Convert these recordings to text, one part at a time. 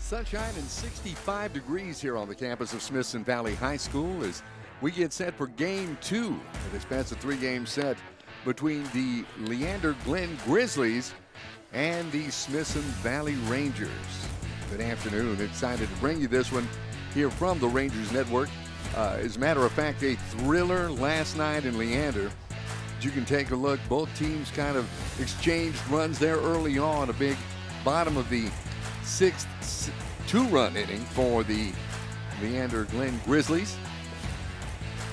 Sunshine and 65 degrees here on the campus of Smithson Valley High School as we get set for Game 2 of this best of 3-game set between the Leander Glen Grizzlies and the Smithson Valley Rangers. Good afternoon. Excited to bring you this one here from the Rangers Network. As a matter of fact, a thriller last night in Leander. You can take a look. Both teams kind of exchanged runs there early on. A big bottom of the sixth two-run inning for the Leander Glen Grizzlies.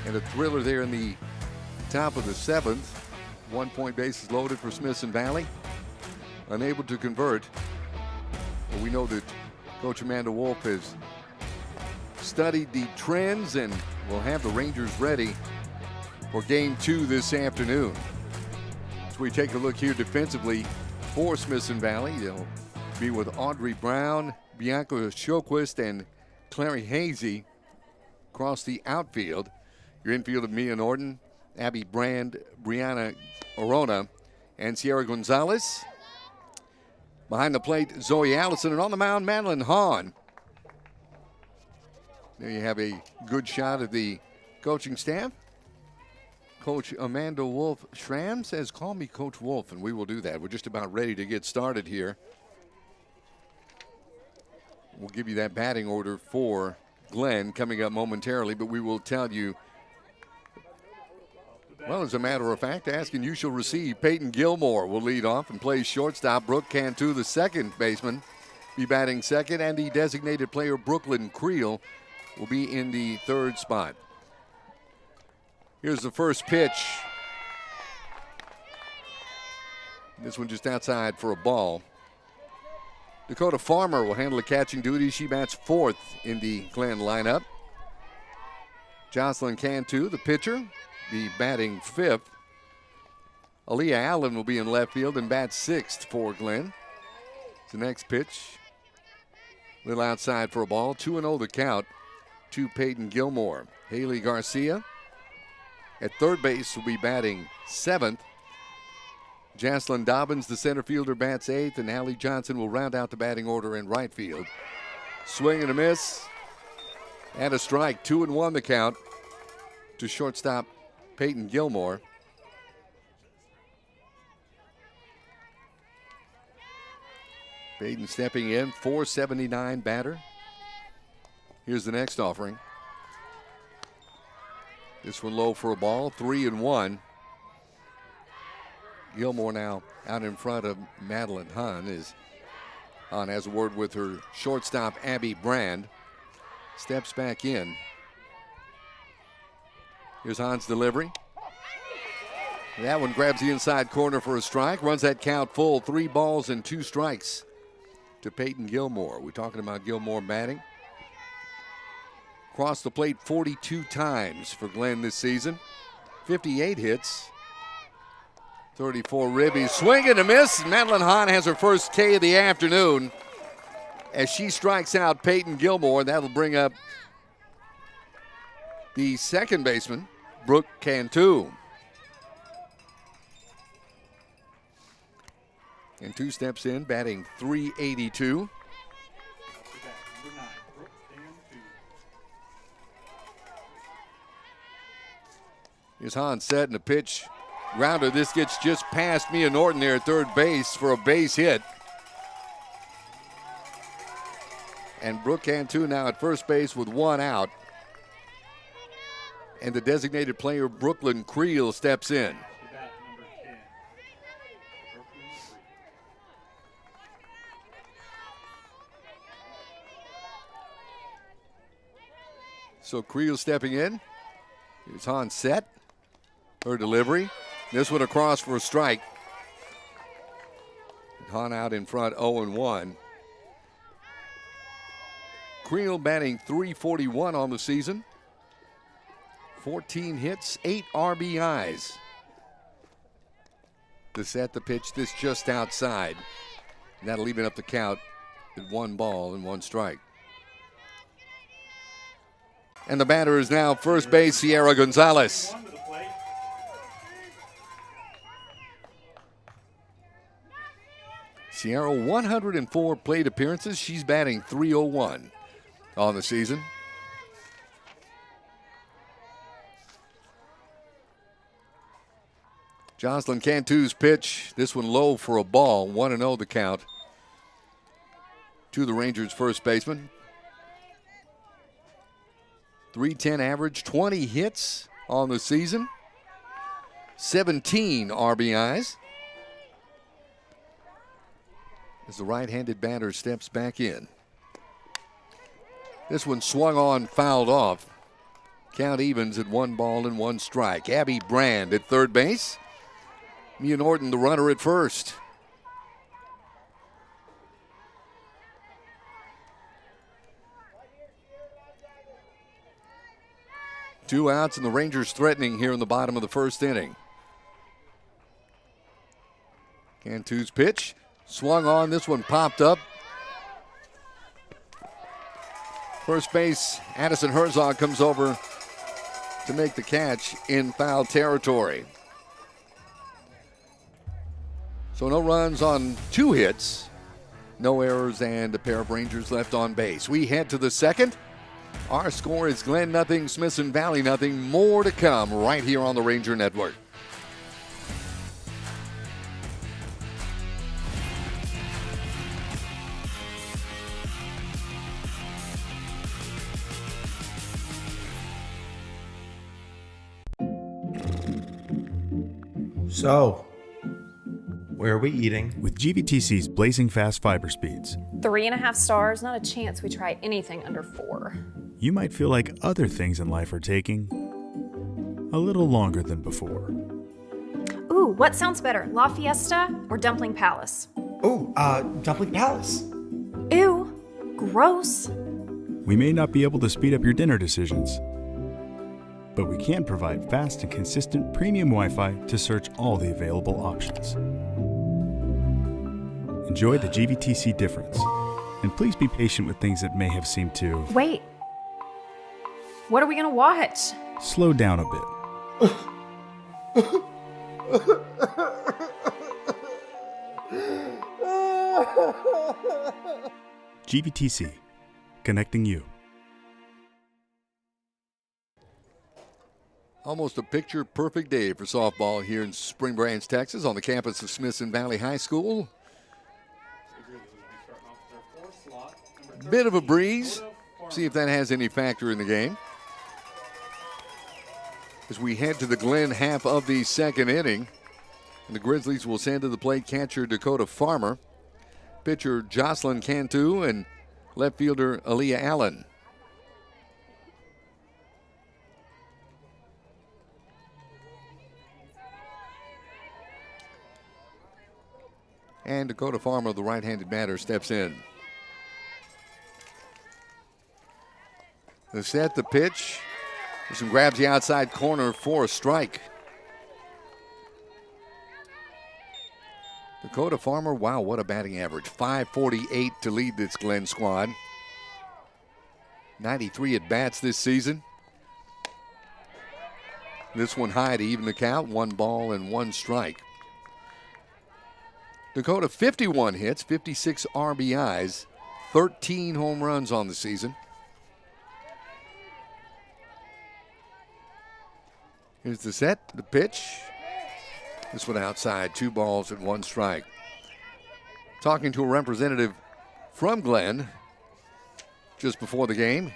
And a thriller there in the top of the seventh. 1 point bases loaded for Smithson Valley. Unable to convert. But we know that Coach Amanda Wolf has studied the trends and will have the Rangers ready for Game 2 this afternoon. As we take a look here defensively for Smithson Valley, they'll be with Audrey Brown, Bianca Showquist, and Clary Hazy across the outfield. Your infield of Mia Norton, Abby Brand, Brianna Orona, and Sierra Gonzalez. Behind the plate, Zoe Allison, and on the mound, Madeline Hahn. There you have a good shot of the coaching staff. Coach Amanda Wolf Schramm says, call me Coach Wolf, and we will do that. We're just about ready to get started here. We'll give you that batting order for Glenn coming up momentarily, but we will tell you, well, as a matter of fact, asking you shall receive. Peyton Gilmore will lead off and play shortstop. Brooke Cantu, the second baseman, be batting second, and the designated player Brooklyn Creel will be in the third spot. Here's the first pitch. This one just outside for a ball. Dakota Farmer will handle the catching duty. She bats fourth in the Glen lineup. Jocelyn Cantu, the pitcher, be batting fifth. Aaliyah Allen will be in left field and bat sixth for Glen. The next pitch, a little outside for a ball. 2-0 the count to Peyton Gilmore. Haley Garcia at third base will be batting seventh. Jaslyn Dobbins, the center fielder, bats eighth, and Allie Johnson will round out the batting order in right field. Swing and a miss, and a strike. 2-1 the count to shortstop Peyton Gilmore. Peyton stepping in, 479 batter. Here's the next offering. This one low for a ball, 3-1. Gilmore now out in front of Madeline Hahn. Hahn has a word with her shortstop, Abby Brand. Steps back in. Here's Hahn's delivery. That one grabs the inside corner for a strike. Runs that count full. 3 balls and 2 strikes to Peyton Gilmore. We're talking about Gilmore batting. Crossed the plate 42 times for Glenn this season. 58 hits. 34 ribbies. Swing and a miss. Madeline Hahn has her first K of the afternoon as she strikes out Peyton Gilmore. That'll bring up the second baseman, Brooke Cantu. And 2 steps in, batting .382. Here's Hahn set and a pitch. Grounder. This gets just past Mia Norton there at third base for a base hit. And Brooke Cantu now at first base with 1 out. And the designated player, Brooklyn Creel, steps in. So Creel stepping in. Here's Hahn set. Her delivery. This one across for a strike. Hahn out in front, 0-1. Creel batting .341 on the season. 14 hits, 8 RBIs. To set the pitch, this just outside. And that'll even up the count at 1 ball and 1 strike. And the batter is now first base, Sierra Gonzalez. Sierra, 104 plate appearances. She's batting .301 on the season. Jocelyn Cantu's pitch, this one low for a ball, 1-0 the count to the Rangers' first baseman. .310 average, 20 hits on the season, 17 RBIs. As the right-handed batter steps back in. This one swung on, fouled off. Count evens at 1 strike. Abby Brand at third base. Mia Norton, the runner, at first. Two outs and the Rangers threatening here in the bottom of the first inning. Cantu's pitch. Swung on, this one popped up. First base, Addison Herzog comes over to make the catch in foul territory. So no runs on 2 hits, no errors, and a pair of Rangers left on base. We head to the second. Our score is Glen 0, Smithson Valley 0. More to come right here on the Ranger Network. So, where are we eating? With GVTC's blazing fast fiber speeds, 3.5 stars, not a chance we try anything under 4. you might feel like other things in life are taking a little longer than before. Ooh, what sounds better, La Fiesta or Dumpling Palace? Oh, Dumpling Palace. Ew, gross. We may not be able to speed up your dinner decisions, but we can provide fast and consistent premium Wi-Fi to search all the available options. Enjoy the GVTC difference, and please be patient with things that may have seemed to... Wait, what are we gonna watch? Slow down a bit. GVTC, connecting you. Almost a picture-perfect day for softball here in Spring Branch, Texas, on the campus of Smithson Valley High School. Bit of a breeze. See if that has any factor in the game. As we head to the Glen half of the second inning, and the Grizzlies will send to the plate catcher Dakota Farmer, pitcher Jocelyn Cantu, and left fielder Aaliyah Allen. And Dakota Farmer, the right-handed batter, steps in. The set, the pitch. This one grabs the outside corner for a strike. Dakota Farmer, wow, what a batting average. .548 to lead this Glen squad. 93 at-bats this season. This one high to even the count, 1 strike. Dakota, 51 hits, 56 RBIs, 13 home runs on the season. Here's the set, the pitch. This one outside, 2 strike. Talking to a representative from Glen just before the game,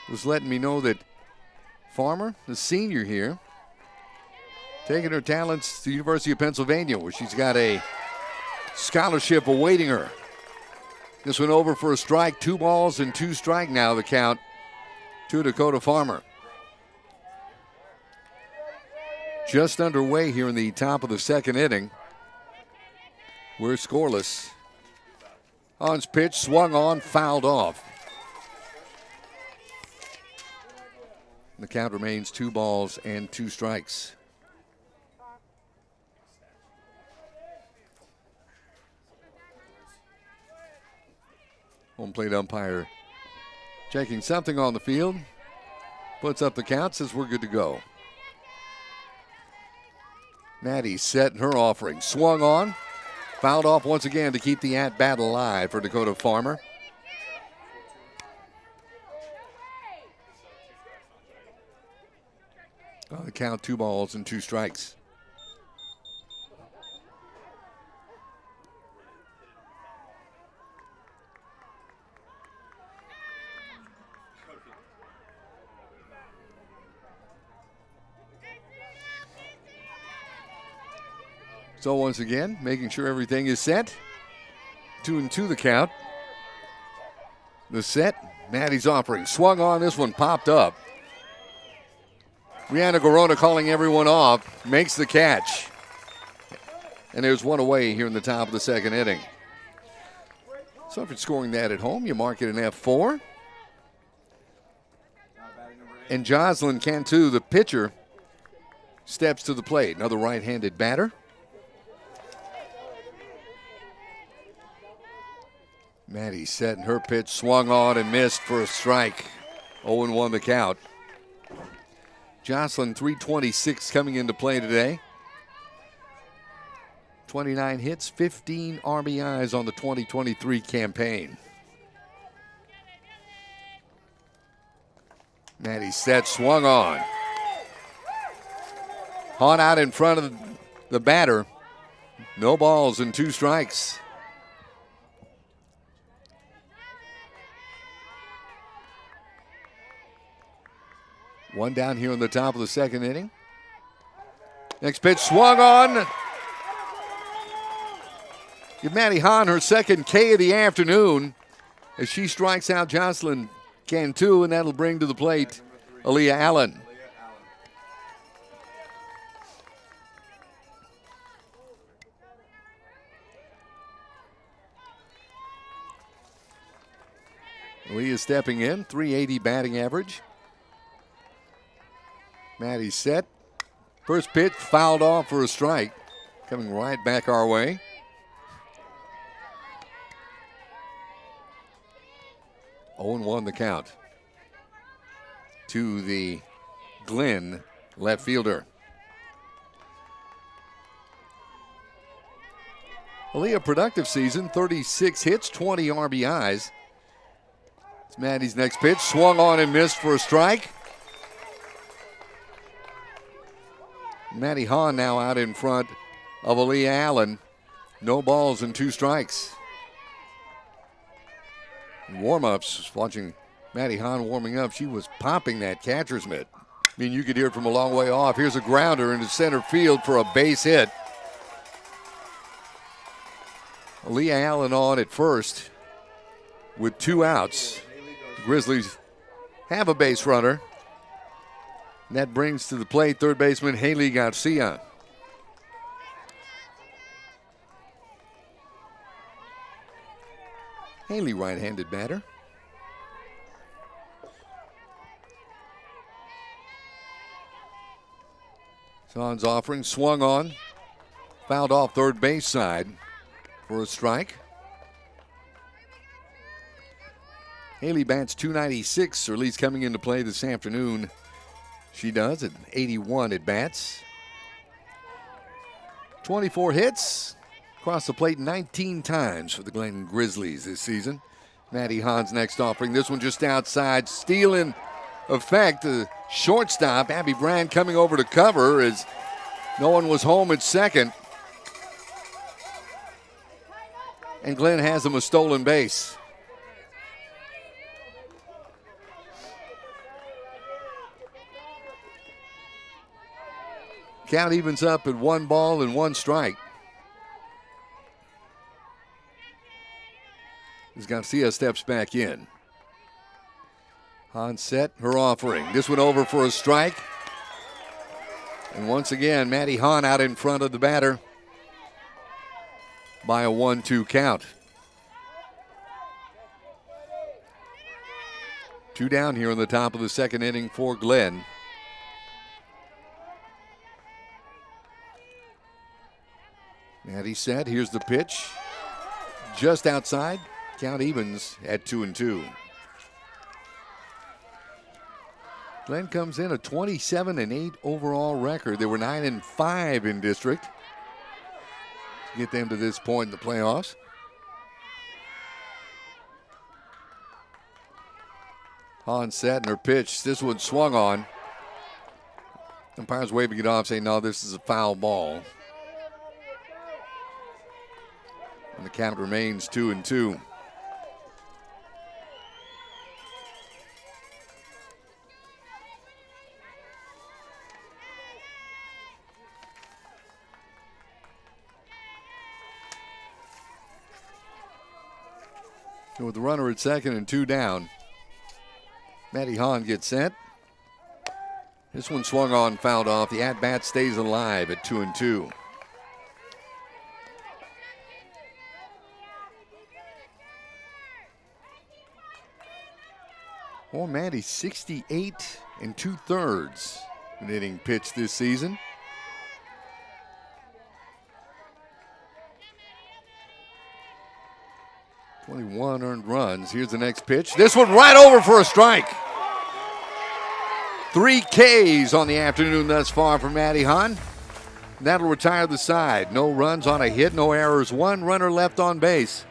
was letting me know that Farmer, the senior here, taking her talents to the University of Pennsylvania, where she's got a scholarship awaiting her. This one over for a strike, 2 strike now the count to Dakota Farmer. Just underway here in the top of the second inning. We're scoreless. On's pitch, swung on, fouled off. The count remains 2 strikes. Home plate umpire checking something on the field. Puts up the count, says we're good to go. Maddie set in her offering. Swung on. Fouled off once again to keep the at-bat alive for Dakota Farmer. On the count, 2 balls and 2 strikes. So once again, making sure everything is set. 2-2 the count. The set, Maddie's offering. Swung on, this one popped up. Rihanna Garona calling everyone off, makes the catch. And there's one away here in the top of the second inning. So if you're scoring that at home, you mark it an F4. And Jocelyn Cantu, the pitcher, steps to the plate. Another right-handed batter. Maddie setting her pitch, swung on and missed for a strike. 0-1 the count. Jocelyn, 326 coming into play today. 29 hits, 15 RBIs on the 2023 campaign. Maddie set, swung on. Hahn out in front of the batter. No balls and 2 strikes. One down here in the top of the second inning. Next pitch swung on. Give Maddie Hahn her second K of the afternoon as she strikes out Jocelyn Cantu, and that'll bring to the plate Aaliyah Allen. Aaliyah stepping in, 380 batting average. Maddie set. First pitch fouled off for a strike. Coming right back our way. 0-1 the count to the Glenn left fielder. Aaliyah, productive season, 36 hits, 20 RBIs. It's Maddie's next pitch. Swung on and missed for a strike. Maddie Hahn now out in front of Aaliyah Allen. No balls and 2 strikes. Warm-ups, watching Maddie Hahn warming up, she was popping that catcher's mitt. I mean, you could hear it from a long way off. Here's a grounder into center field for a base hit. Aaliyah Allen on at first with 2 outs. The Grizzlies have a base runner. And that brings to the plate third baseman Haley Garcia. Haley, right-handed batter. Hahn's offering, swung on, fouled off third base side for a strike. Haley bats .296, or at least coming into play this afternoon. She does at 81 at bats. 24 hits, across the plate 19 times for the Glen Grizzlies this season. Maddie Hahn's next offering. This one just outside, stealing effect. The shortstop, Abby Brand, coming over to cover as no one was home at second. And Glenn has him a stolen base. Count evens up at 1 ball and 1 strike. As Garcia steps back in. Hahn set, her offering. This one over for a strike. And once again, Maddie Hahn out in front of the batter by a 1-2 count. 2 down here in the top of the second inning for Glenn. Maddie set, here's the pitch. Just outside, count evens at 2-2. Glenn comes in a 27-8 overall record. They were 9-5 in district. to get them to this point in the playoffs. Hahn set and her pitch. This one swung on. Umpire's waving it off, saying, no, this is a foul ball. And the count remains 2-2. So with the runner at second and 2 down, Maddie Hahn gets set. This one swung on, fouled off. The at-bat stays alive at 2-2. Well, Maddie, 68 2/3 an inning pitched this season. '21 earned runs. Here's the next pitch. This one right over for a strike. 3 Ks on the afternoon thus far for Maddie Hahn. That'll retire the side. No runs on a hit, no errors. 1 runner left on base.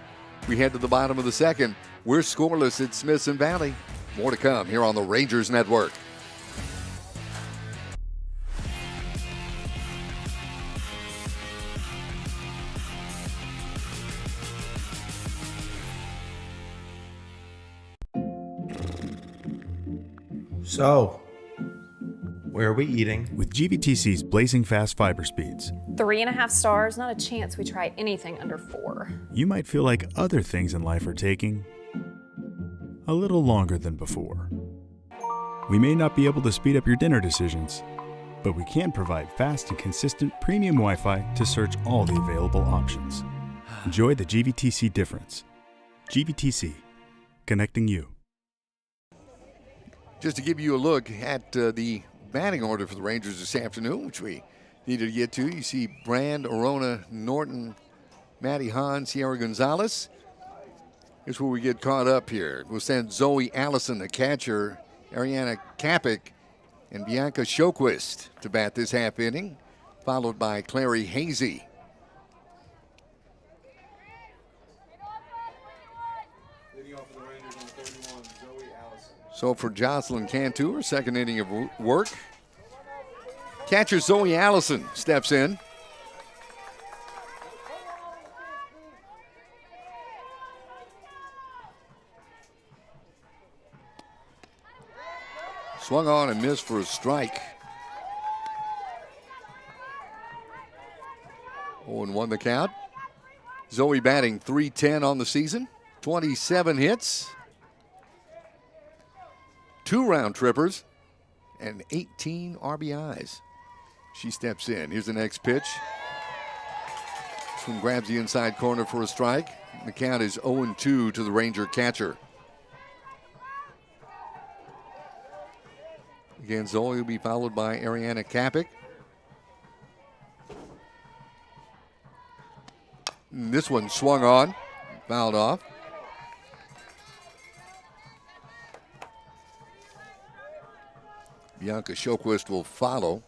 We head to the bottom of the second. We're scoreless at Smithson Valley. More to come here on the Rangers Network. So, where are we eating? With GVTC's blazing fast fiber speeds, 3.5 stars, not a chance we try anything under 4. you might feel like other things in life are taking a little longer than before. We may not be able to speed up your dinner decisions, but we can provide fast and consistent premium Wi-Fi to search all the available options. Enjoy the GVTC difference. GVTC, connecting you. Just to give you a look at the batting order for the Rangers this afternoon, which we needed to get to. You see Brand, Arona, Norton, Maddie Hahn, Sierra Gonzalez. Here's where we get caught up here. We'll send Zoe Allison, the catcher, Ariana Kapik, and Bianca Sjoquist to bat this half inning, followed by Clary Hazy. So for Jocelyn Cantu, her second inning of work. Catcher Zoe Allison steps in. Swung on and missed for a strike. 0-1 the count. Zoe batting .310 on the season, 27 hits. 2 round trippers, and 18 RBIs. She steps in. Here's the next pitch. This one grabs the inside corner for a strike. The count is 0-2 to the Ranger catcher. Again, Zoe will be followed by Ariana Kapik. And this one swung on, fouled off. Bianca Sjoquist will follow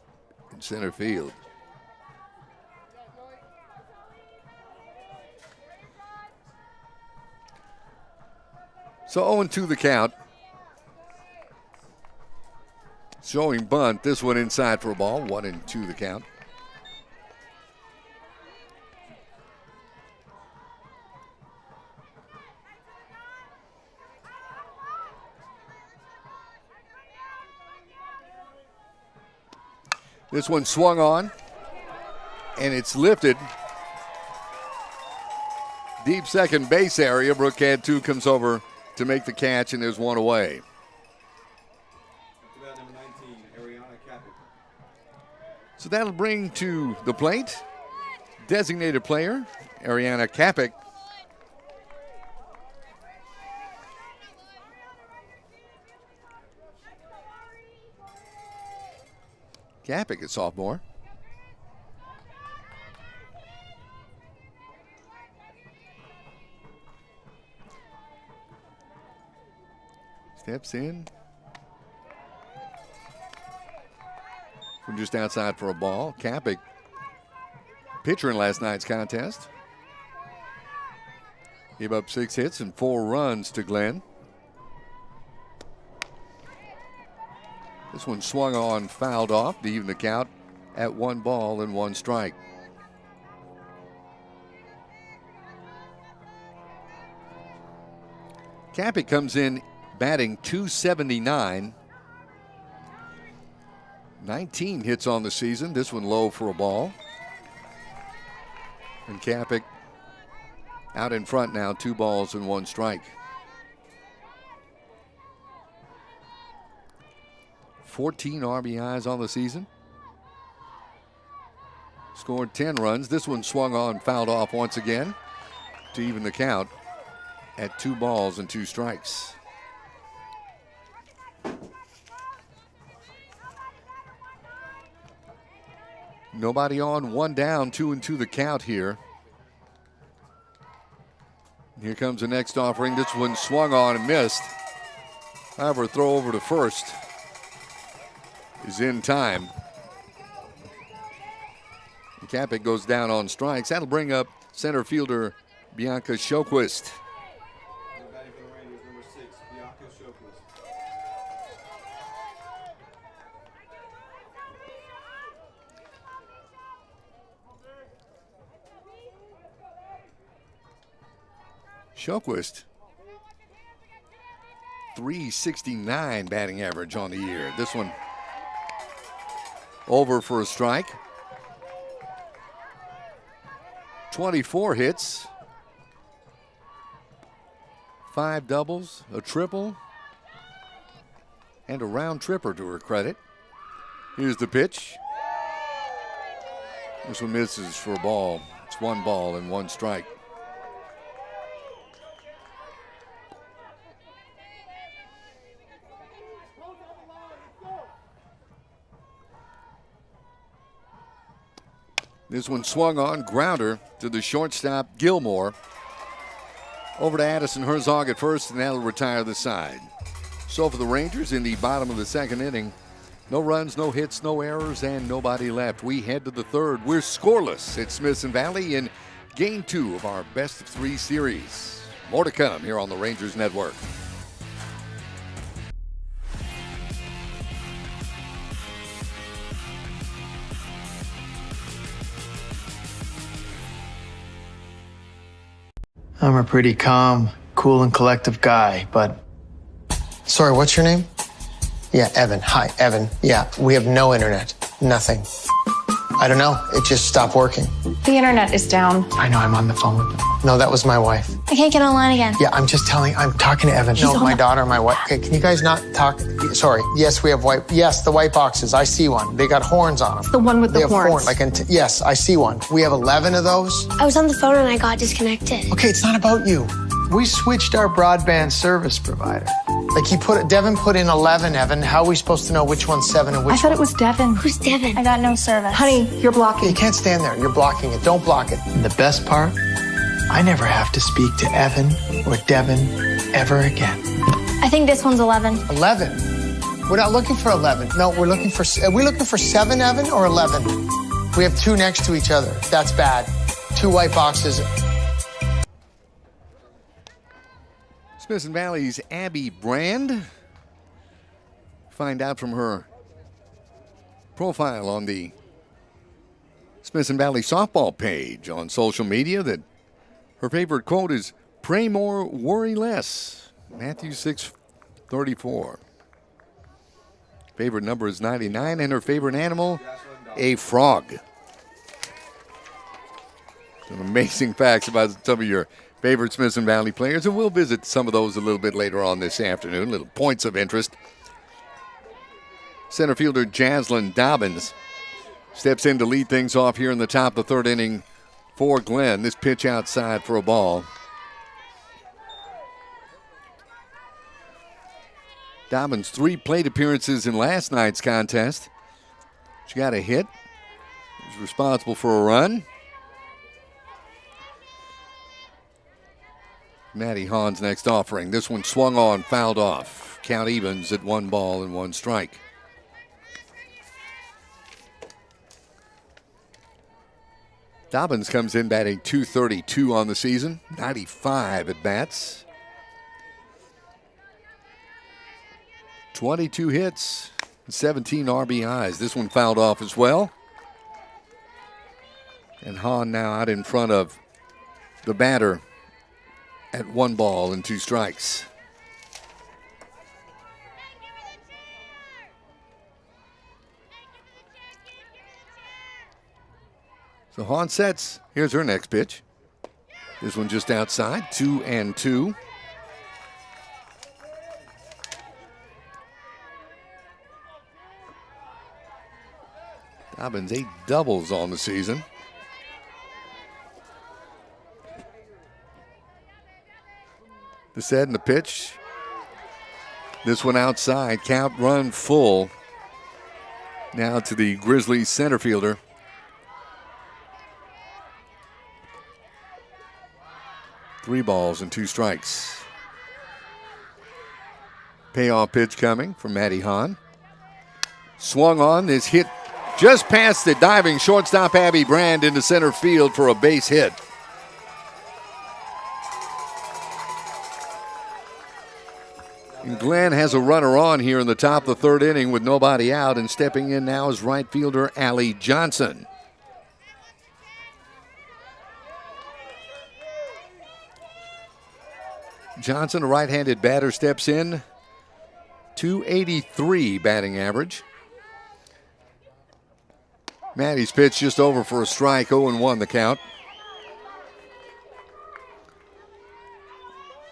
in center field. So 0-2 the count. Showing bunt. This one inside for a ball. 1-2 the count. This one swung on, and it's lifted. Deep second base area. Brooke Cantu comes over to make the catch, and there's one away. Number 19, Ariana Kapik. So that'll bring to the plate designated player, Ariana Kapik. Kapik, a sophomore. Steps in. From just outside for a ball. Kapik pitcher in last night's contest. Gave up 6 hits and 4 runs to Glenn. This one swung on, fouled off to even the count at 1 ball and 1 strike. Cappick comes in batting .279. 19 hits on the season. This one low for a ball. And Cappick out in front now, 2 balls and 1 strike. 14 RBIs on the season. Scored 10 runs. This one swung on, fouled off once again to even the count at 2 balls and 2 strikes. Nobody on, 1 down, 2-2 the count here. Here comes the next offering. This one swung on and missed. However, throw over to first is in time. Cappick goes down on strikes. That'll bring up center fielder Bianca Sjoquist. Batting for the Rangers, number 6, Bianca Sjoquist. Sjoquist, .369 batting average on the year. This one over for a strike. 24 hits, 5 doubles, a triple, and a round tripper to her credit. Here's the pitch. This one misses for a ball. It's 1 ball and 1 strike. This one swung on, grounder to the shortstop, Gilmore. Over to Addison Herzog at first, and that'll retire the side. So for the Rangers in the bottom of the 2nd inning, no runs, no hits, no errors, and nobody left. We head to the 3rd. We're scoreless at Smithson Valley in Game 2 of our best of 3 series. More to come here on the Rangers Network. I'm a pretty calm, cool, and collective guy, but... Sorry, what's your name? Yeah, Evan. Hi, Evan. Yeah, we have no internet. Nothing. I don't know. It just stopped working. The internet is down. I know, I'm on the phone with them. No, that was my wife. I can't get online again. Yeah, I'm talking to Evan. No, my daughter, my wife. Okay, can you guys not talk? Sorry. Yes, we have the white boxes. I see one. They got horns on them. The one with the horns. Yes, I see one. We have 11 of those. I was on the phone and I got disconnected. Okay, it's not about you. We switched our broadband service provider. Like Devin put in 11, Evan. How are we supposed to know which one's 7 and which I thought it was Devin. Who's Devin? I got no service. Honey, you're blocking. You can't stand there. You're blocking it. Don't block it. And the best part, I never have to speak to Evan or Devin ever again. I think this one's 11. 11? We're not looking for 11. No, are we looking for 7, Evan, or 11? We have 2 next to each other. That's bad. 2 white boxes. Smithson Valley's Abby Brand. Find out from her profile on the Smithson Valley softball page on social media that her favorite quote is, "Pray more, worry less." Matthew 6:34. Favorite number is 99, and her favorite animal, a frog. Some amazing facts about some of your favorite Smithson Valley players, and we'll visit some of those a little bit later on this afternoon, little points of interest. Center fielder Jaslyn Dobbins steps in to lead things off here in the top of the 3rd inning for Glenn. This pitch outside for a ball. Dobbins 3 plate appearances in last night's contest. She got a hit. Was responsible for a run. Maddie Hahn's next offering. This one swung on, fouled off. Count evens at 1 ball and 1 strike. Dobbins comes in batting .232 on the season, 95 at bats. 22 hits, 17 RBIs. This one fouled off as well. And Hahn now out in front of the batter at 1 ball and 2 strikes. So Hahn sets. Here's her next pitch. This one just outside, 2-2. Dobbins 8 doubles on the season. The set and the pitch. This one outside, count run full. Now to the Grizzlies center fielder. Three balls and 2 strikes. Payoff pitch coming from Matty Hahn. Swung on, this hit just past the diving shortstop Abby Brand into center field for a base hit. And Glenn has a runner on here in the top of the 3rd inning with nobody out, and stepping in now is right fielder Allie Johnson. Johnson, a right-handed batter, steps in. .283 batting average. Matty's pitch just over for a strike, 0-1 the count.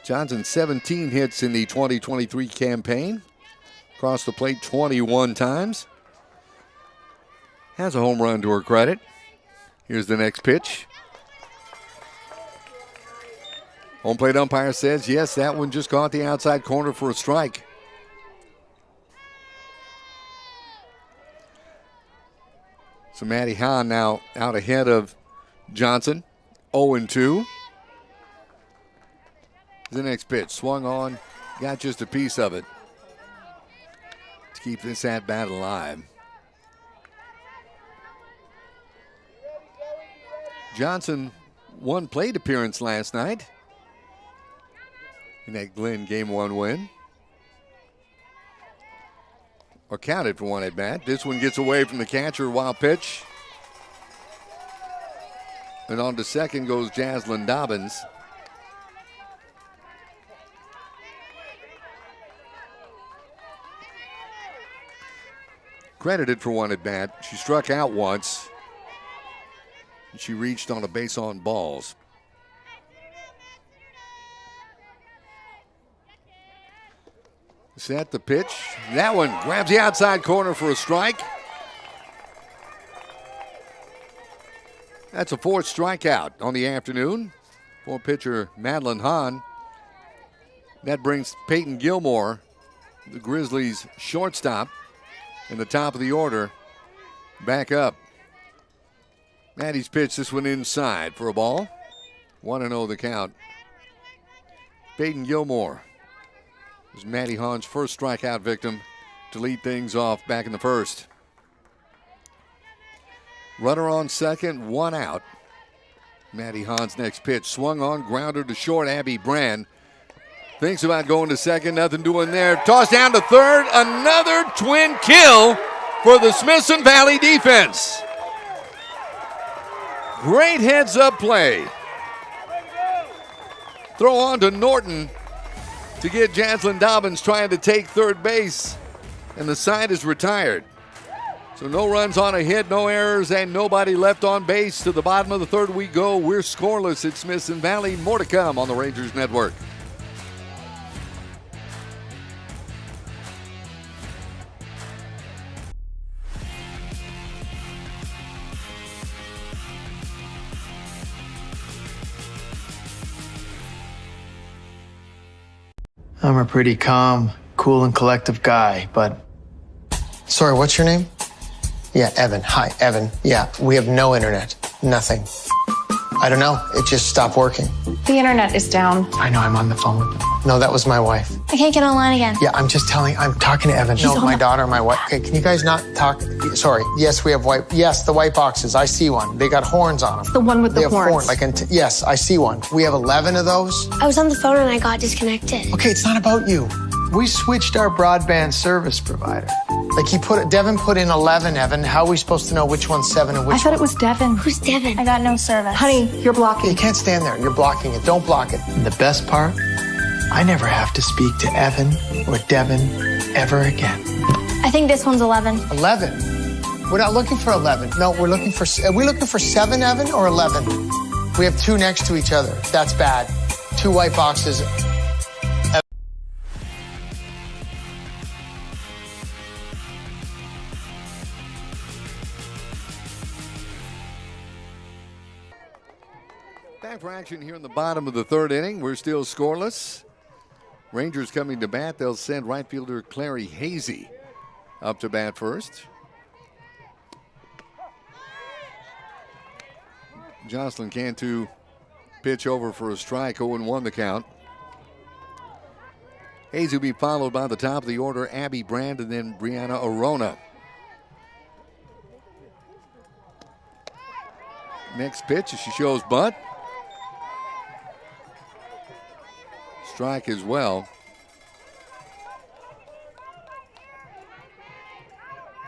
Johnson 17 hits in the 2023 campaign. Across the plate 21 times. Has a home run to her credit. Here's the next pitch. Home plate umpire says, yes, that one just caught the outside corner for a strike. So Matty Hahn now out ahead of Johnson, 0-2. The next pitch, swung on, got just a piece of it to keep this at-bat alive. Johnson, 1 plate appearance last night in that Glenn Game 1 win. Or counted for 1 at bat. This one gets away from the catcher, wild pitch. And on to second goes Jaslyn Dobbins. Credited for 1 at bat. She struck out once. She reached on a base on balls. Set the pitch. That one grabs the outside corner for a strike. That's a 4th strikeout on the afternoon for pitcher Madeline Hahn. That brings Peyton Gilmore, the Grizzlies shortstop, in the top of the order, back up. Matty's pitch, this one inside for a ball. 1-0 the count. Peyton Gilmore was Matty Hahn's first strikeout victim to lead things off back in the 1st. Runner on second, 1 out. Matty Hahn's next pitch, swung on, grounder to short, Abby Brand. Thinks about going to second, nothing doing there. Toss down to 3rd, another twin kill for the Smithson Valley defense. Great heads-up play. Throw on to Norton to get Jaslyn Dobbins trying to take 3rd base, and the side is retired. So no runs on a hit, no errors, and nobody left on base. To the bottom of the 3rd we go. We're scoreless at Smithson Valley. More to come on the Rangers Network. I'm a pretty calm, cool, and collective guy, but... Sorry, what's your name? Yeah, Evan. Hi, Evan. Yeah, we have no internet. Nothing. I don't know. It just stopped working. The internet is down. I know, I'm on the phone with them. No, that was my wife. I can't get online again. Yeah, I'm talking to Evan. No, my daughter, my wife. Okay, can you guys not talk? Sorry. Yes, we have the white boxes. I see one. They got horns on them. The one with They the have horns. Yes, I see one. We have 11 of those. I was on the phone and I got disconnected. Okay, it's not about you. We switched our broadband service provider. Like Devin put in 11, Evan. How are we supposed to know which one's 7 and which I thought it was Devin. Who's Devin? I got no service. Honey, you're blocking. You can't stand there. You're blocking it. Don't block it. And the best part, I never have to speak to Evan or Devin ever again. I think this one's 11. 11. We're not looking for 11. No, are we looking for 7, Evan, or 11? We have 2 next to each other. That's bad. 2 white boxes. Back for action here in the bottom of the 3rd inning. We're still scoreless. Rangers coming to bat. They'll send right fielder Clary Hazy up to bat first. Jocelyn Cantu pitch over for a strike. 0-1 the count. Hazy will be followed by the top of the order, Abby Brand, and then Brianna Arona. Next pitch, she shows bunt. Strike as well.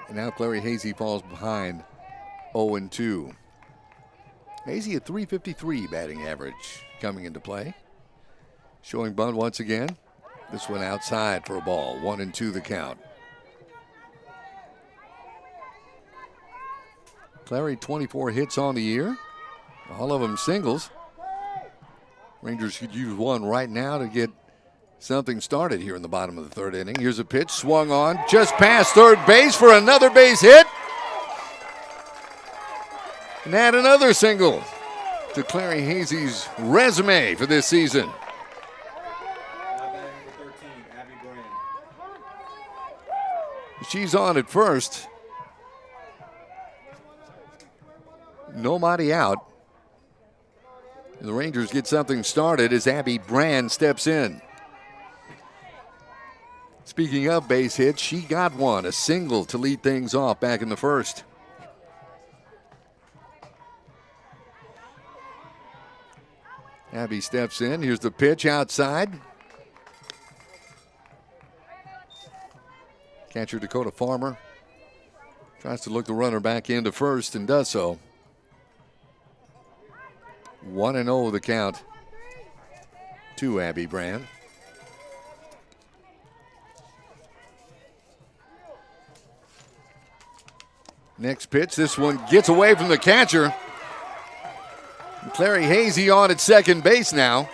And now Clary Hazy falls behind 0-2. Hazy at .353 batting average coming into play. Showing bunt once again. This one outside for a ball. 1-2 the count. Clary 24 hits on the year. All of them singles. Rangers could use one right now to get something started here in the bottom of the 3rd inning. Here's a pitch swung on just past third base for another base hit. And add another single to Clary Hazy's resume for this season. Now batting number 13, Abby Brand. She's on at first. Nobody out. And the Rangers get something started as Abby Brand steps in. Speaking of base hits, she got one, a single to lead things off back in the 1st. Abby steps in. Here's the pitch outside. Catcher Dakota Farmer tries to look the runner back into first and does so. 1-0 the count to Abby Brand. Next pitch, this one gets away from the catcher. Clary Hazy on at second base now.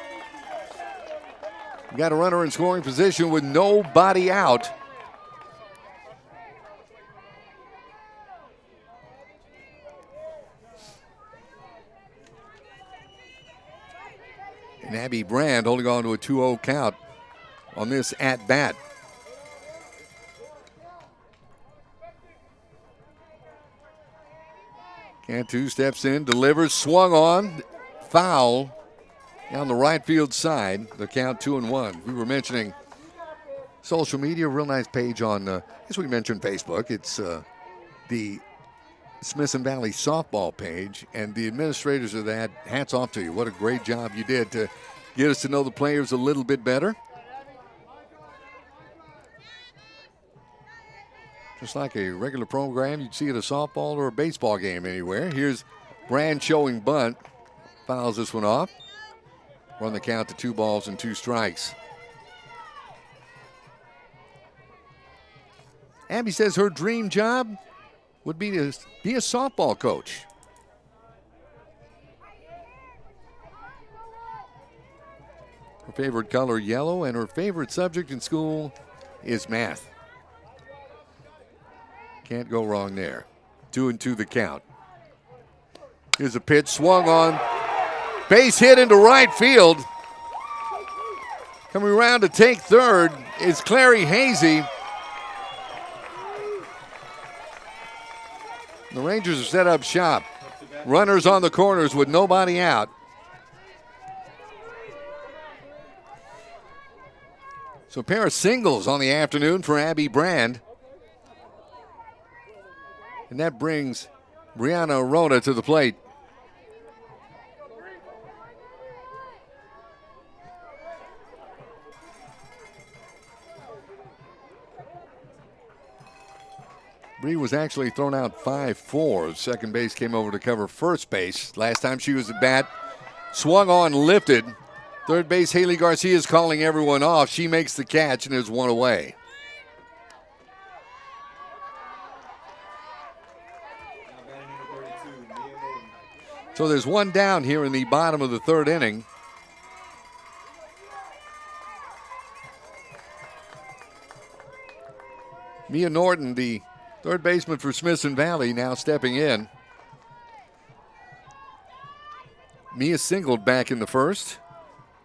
Got a runner in scoring position with nobody out. And Abby Brand holding on to a 2-0 count on this at-bat. Cantu steps in, delivers, swung on, foul down the right field side. The count 2-1. We were mentioning social media, real nice page on, as we mentioned, Facebook. It's the Smithson Valley softball page, and the administrators of that, hats off to you. What a great job you did to get us to know the players a little bit better. Just like a regular program you'd see at a softball or a baseball game anywhere. Here's Brand showing bunt. Fouls this one off. Run the count to 2 balls and 2 strikes. Abby says her dream job would be to be a softball coach. Her favorite color, yellow, and her favorite subject in school is math. Can't go wrong there. 2-2 the count. Here's a pitch swung on. Base hit into right field. Coming around to take third is Clary Hazy. The Rangers have set up shop. Runners on the corners with nobody out. So a pair of singles on the afternoon for Abby Brand. And that brings Brianna Arona to the plate. Bree was actually thrown out 5-4. Second base came over to cover first base. Last time she was at bat, swung on, lifted. Third base, Haley Garcia is calling everyone off. She makes the catch and is one away. So there's one down here in the bottom of the third inning. Mia Norton, the third baseman for Smithson Valley, now stepping in. Mia singled back in the first.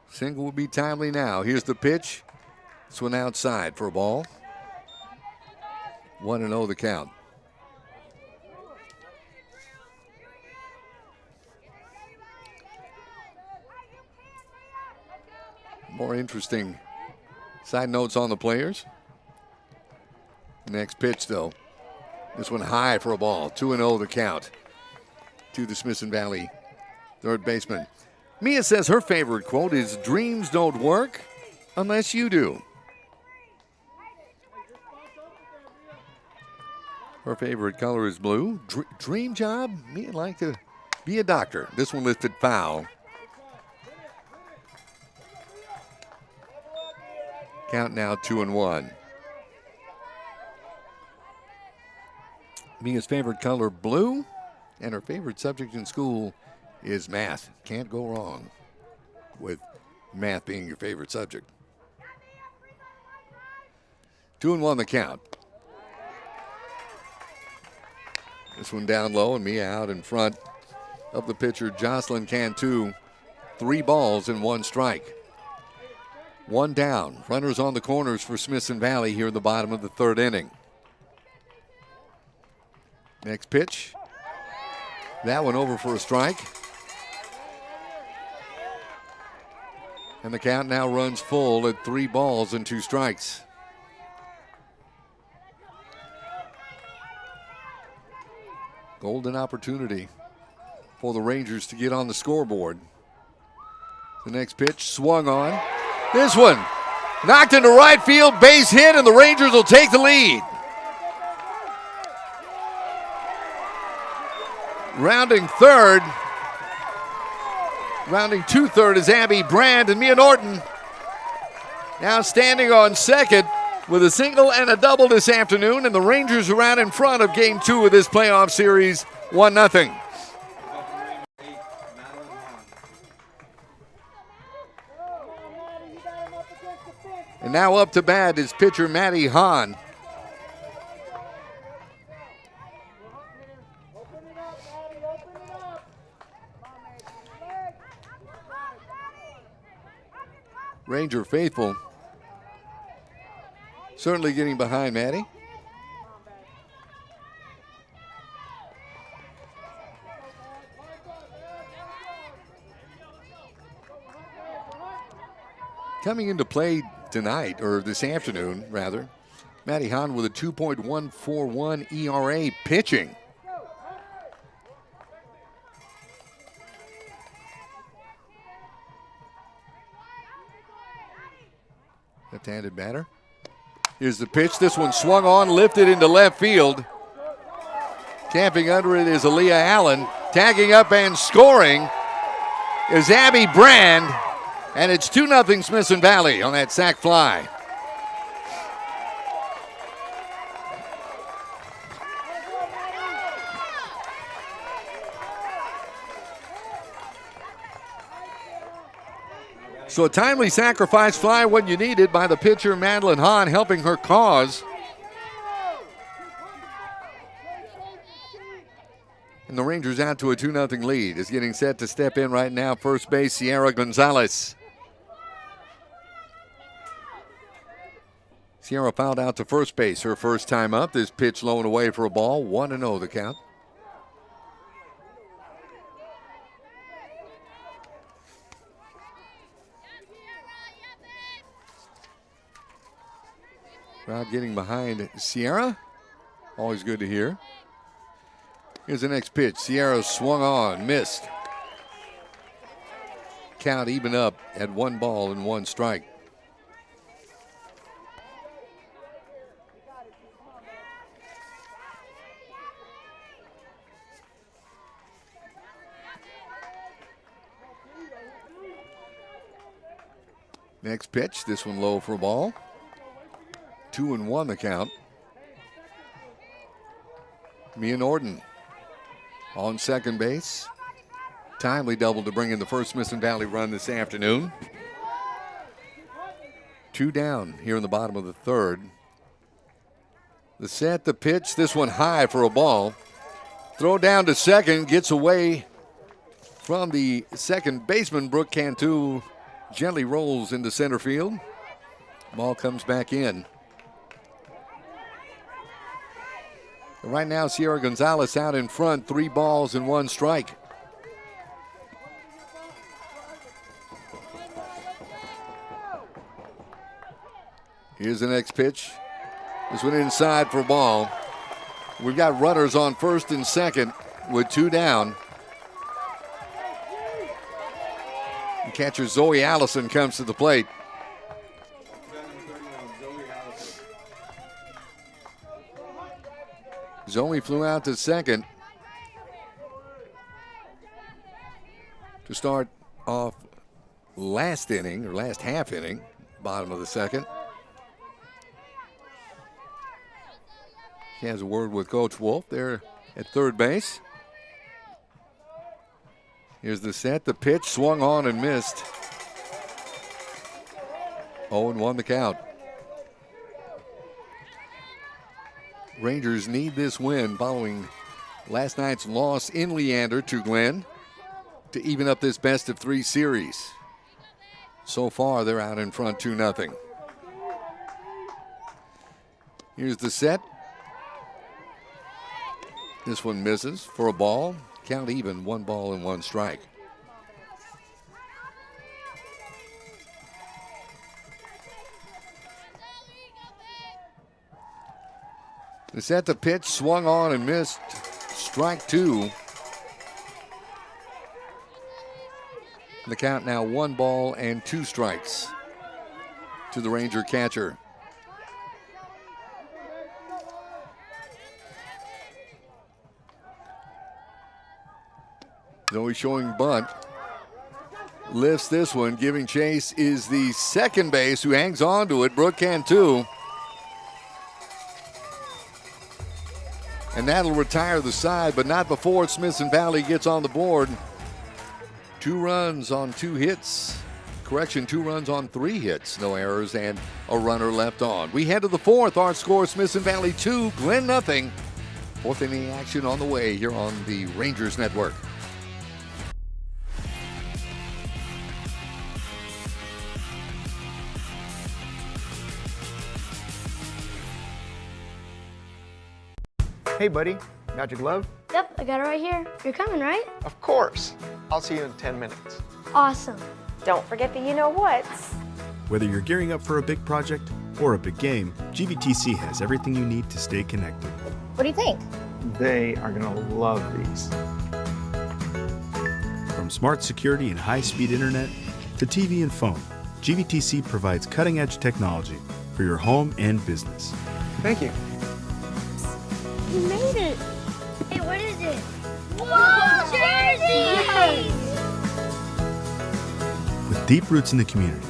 Single will be timely now. Here's the pitch. This one outside for a ball. 1-0 the count. More interesting side notes on the players. Next pitch, though. This one high for a ball. 2-0 the count to the Smithson Valley third baseman. Mia says her favorite quote is, "Dreams don't work unless you do." Her favorite color is blue. Dream job? Mia'd like to be a doctor. This one lifted foul. Count now 2-1. Mia's favorite color, blue, and her favorite subject in school is math. Can't go wrong with math being your favorite subject. 2-1 the count. This one down low, and Mia out in front of the pitcher, Jocelyn Cantu. 3 balls and 1 strike. 1 down. Runners on the corners for Smithson Valley here in the bottom of the third inning. Next pitch. That one over for a strike. And the count now runs full at 3 balls and 2 strikes. Golden opportunity for the Rangers to get on the scoreboard. The next pitch swung on. This one knocked into right field, base hit, and the Rangers will take the lead. Rounding third. Rounding to third is Abby Brand, and Mia Norton now standing on second with a single and a double this afternoon, and the Rangers are out in front of game 2 of this playoff series, 1-0. And now up to bat is pitcher Maddie Hahn. Ranger faithful certainly getting behind Maddie. Coming into play tonight, or this afternoon rather, Maddie Hahn with a 2.141 ERA pitching. Left-handed batter. Here's the pitch. This one swung on, lifted into left field. Camping under it is Aaliyah Allen. Tagging up and scoring is Abby Brand. And it's 2-0 Smithson Valley on that sac fly. So a timely sacrifice fly when you need it by the pitcher Madeline Hahn, helping her cause. And the Rangers out to a 2-0 lead. Is getting set to step in right now. First base, Sierra Gonzalez. Sierra fouled out to first base her first time up. This pitch low and away for a ball. 1-0 the count. Crowd getting behind Sierra. Always good to hear. Here's the next pitch. Sierra swung on, missed. Count even up at 1 ball and 1 strike. Next pitch, this one low for a ball. 2-1 the count. Mia Norton on second base. Timely double to bring in the first Smithson Valley run this afternoon. 2 down here in the bottom of the third. The set, the pitch, this one high for a ball. Throw down to second, gets away from the second baseman, Brooke Cantu. Gently rolls into center field. Ball comes back in. Right now, Sierra Gonzalez out in front, 3 balls and 1 strike. Here's the next pitch. This one inside for a ball. We've got runners on first and second with 2 down. And catcher Zoe Allison comes to the plate. Zoe flew out to second to start off last inning, or last half inning, bottom of the second. She has a word with Coach Wolf there at third base. Here's the set, the pitch, swung on and missed. 0-1 the count. Rangers need this win following last night's loss in Leander to Glenn to even up this best-of-3 series. So far, they're out in front 2-0. Here's the set. This one misses for a ball. Count even, 1 ball and 1 strike. The set, the pitch, swung on and missed. Strike 2. The count now 1 ball and 2 strikes to the Ranger catcher. Zoe showing bunt. Lifts this one. Giving chase is the second base who hangs on to it, Brooke Cantu. And that'll retire the side, but not before Smithson Valley gets on the board. 2 runs on 2 hits. Correction, 2 runs on 3 hits. No errors and a runner left on. We head to the 4th. Our score, Smithson Valley 2, Glen 0. 4th inning action on the way here on the Rangers Network. Hey, buddy, got your glove? Yep, I got it right here. You're coming, right? Of course. I'll see you in 10 minutes. Awesome. Don't forget the you-know-whats. Whether you're gearing up for a big project or a big game, GVTC has everything you need to stay connected. What do you think? They are going to love these. From smart security and high-speed internet to TV and phone, GVTC provides cutting-edge technology for your home and business. Thank you. You made it. Hey, what is it? Whoa, jersey! With deep roots in the community,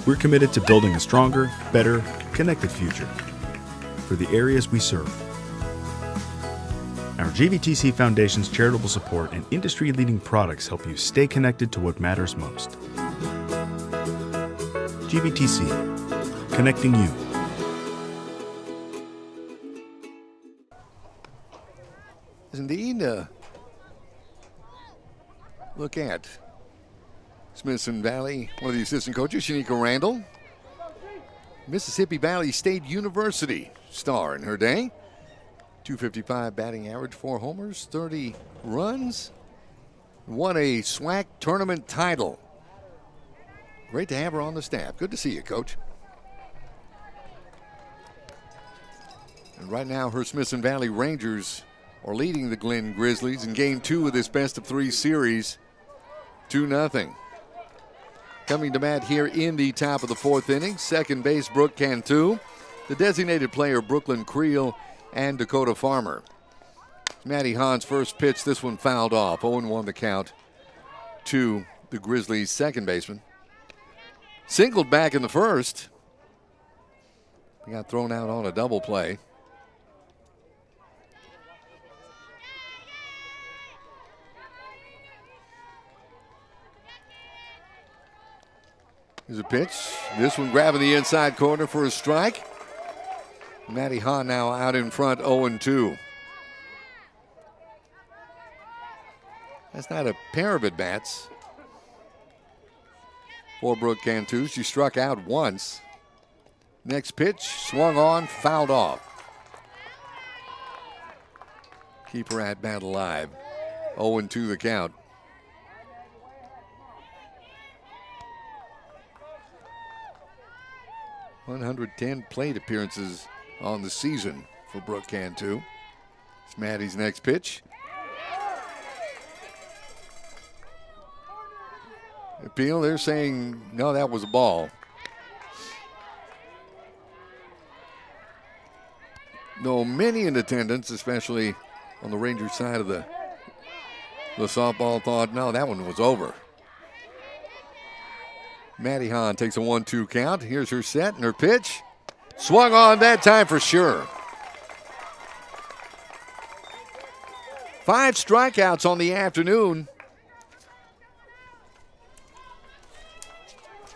we're committed to building a stronger, better, connected future for the areas we serve. Our GVTC Foundation's charitable support and industry-leading products help you stay connected to what matters most. GVTC, connecting you. Indeed, look at Smithson Valley, one of the assistant coaches, Shanika Randall. Mississippi Valley State University star in her day. 255 batting average, 4 homers, 30 runs. Won a SWAC tournament title. Great to have her on the staff. Good to see you, Coach. And right now, her Smithson Valley Rangers are leading the Glen Grizzlies in game 2 of this best-of-3 series, 2-0. Coming to bat here in the top of the 4th inning, second base Brooke Cantu, the designated player Brooklyn Creel, and Dakota Farmer. Maddie Hahn's first pitch, this one fouled off. 0-1 the count to the Grizzlies' second baseman. Singled back in the first. He got thrown out on a double play. Here's a pitch. This one grabbing the inside corner for a strike. Maddie Hahn now out in front, 0-2. That's not a pair of at-bats for Brooke Cantu. She struck out once. Next pitch, swung on, fouled off. Keep her at-bat alive. 0-2 the count. .110 plate appearances on the season for Brooke Cantu. It's Maddie's next pitch. Appeal, they're saying, no, that was a ball. No, many in attendance, especially on the Rangers side of the softball, thought, no, that one was over. Maddie Hahn takes a 1-2 count. Here's her set and her pitch. Swung on that time for sure. 5 strikeouts on the afternoon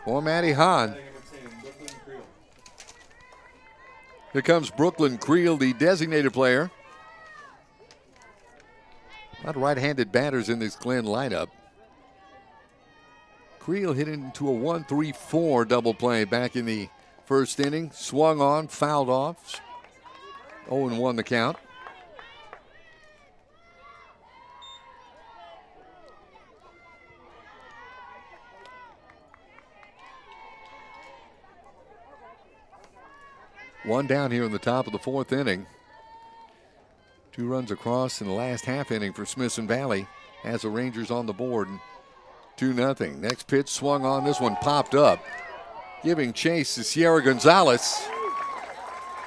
for Maddie Hahn. Here comes Brooklyn Creel, the designated player. A lot of right-handed batters in this Glen lineup. Creel hit into a 1-3-4 double play back in the first inning. Swung on, fouled off. 0-1 the count. One down here in the top of the 4th inning. 2 runs across in the last half inning for Smithson Valley as the Rangers on the board. 2-0. Next pitch swung on. This one popped up. Giving chase to Sierra Gonzalez.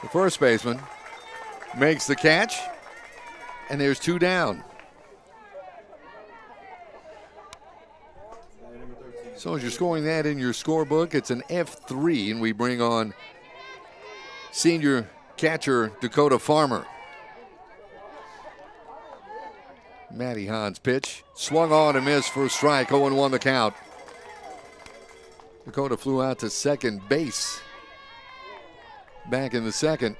The first baseman makes the catch. And there's 2 down. So as you're scoring that in your scorebook, it's an F3, and we bring on senior catcher Dakota Farmer. Maddie Hahn's pitch. Swung on and missed for a strike. 0-1 the count. Dakota flew out to second base back in the second.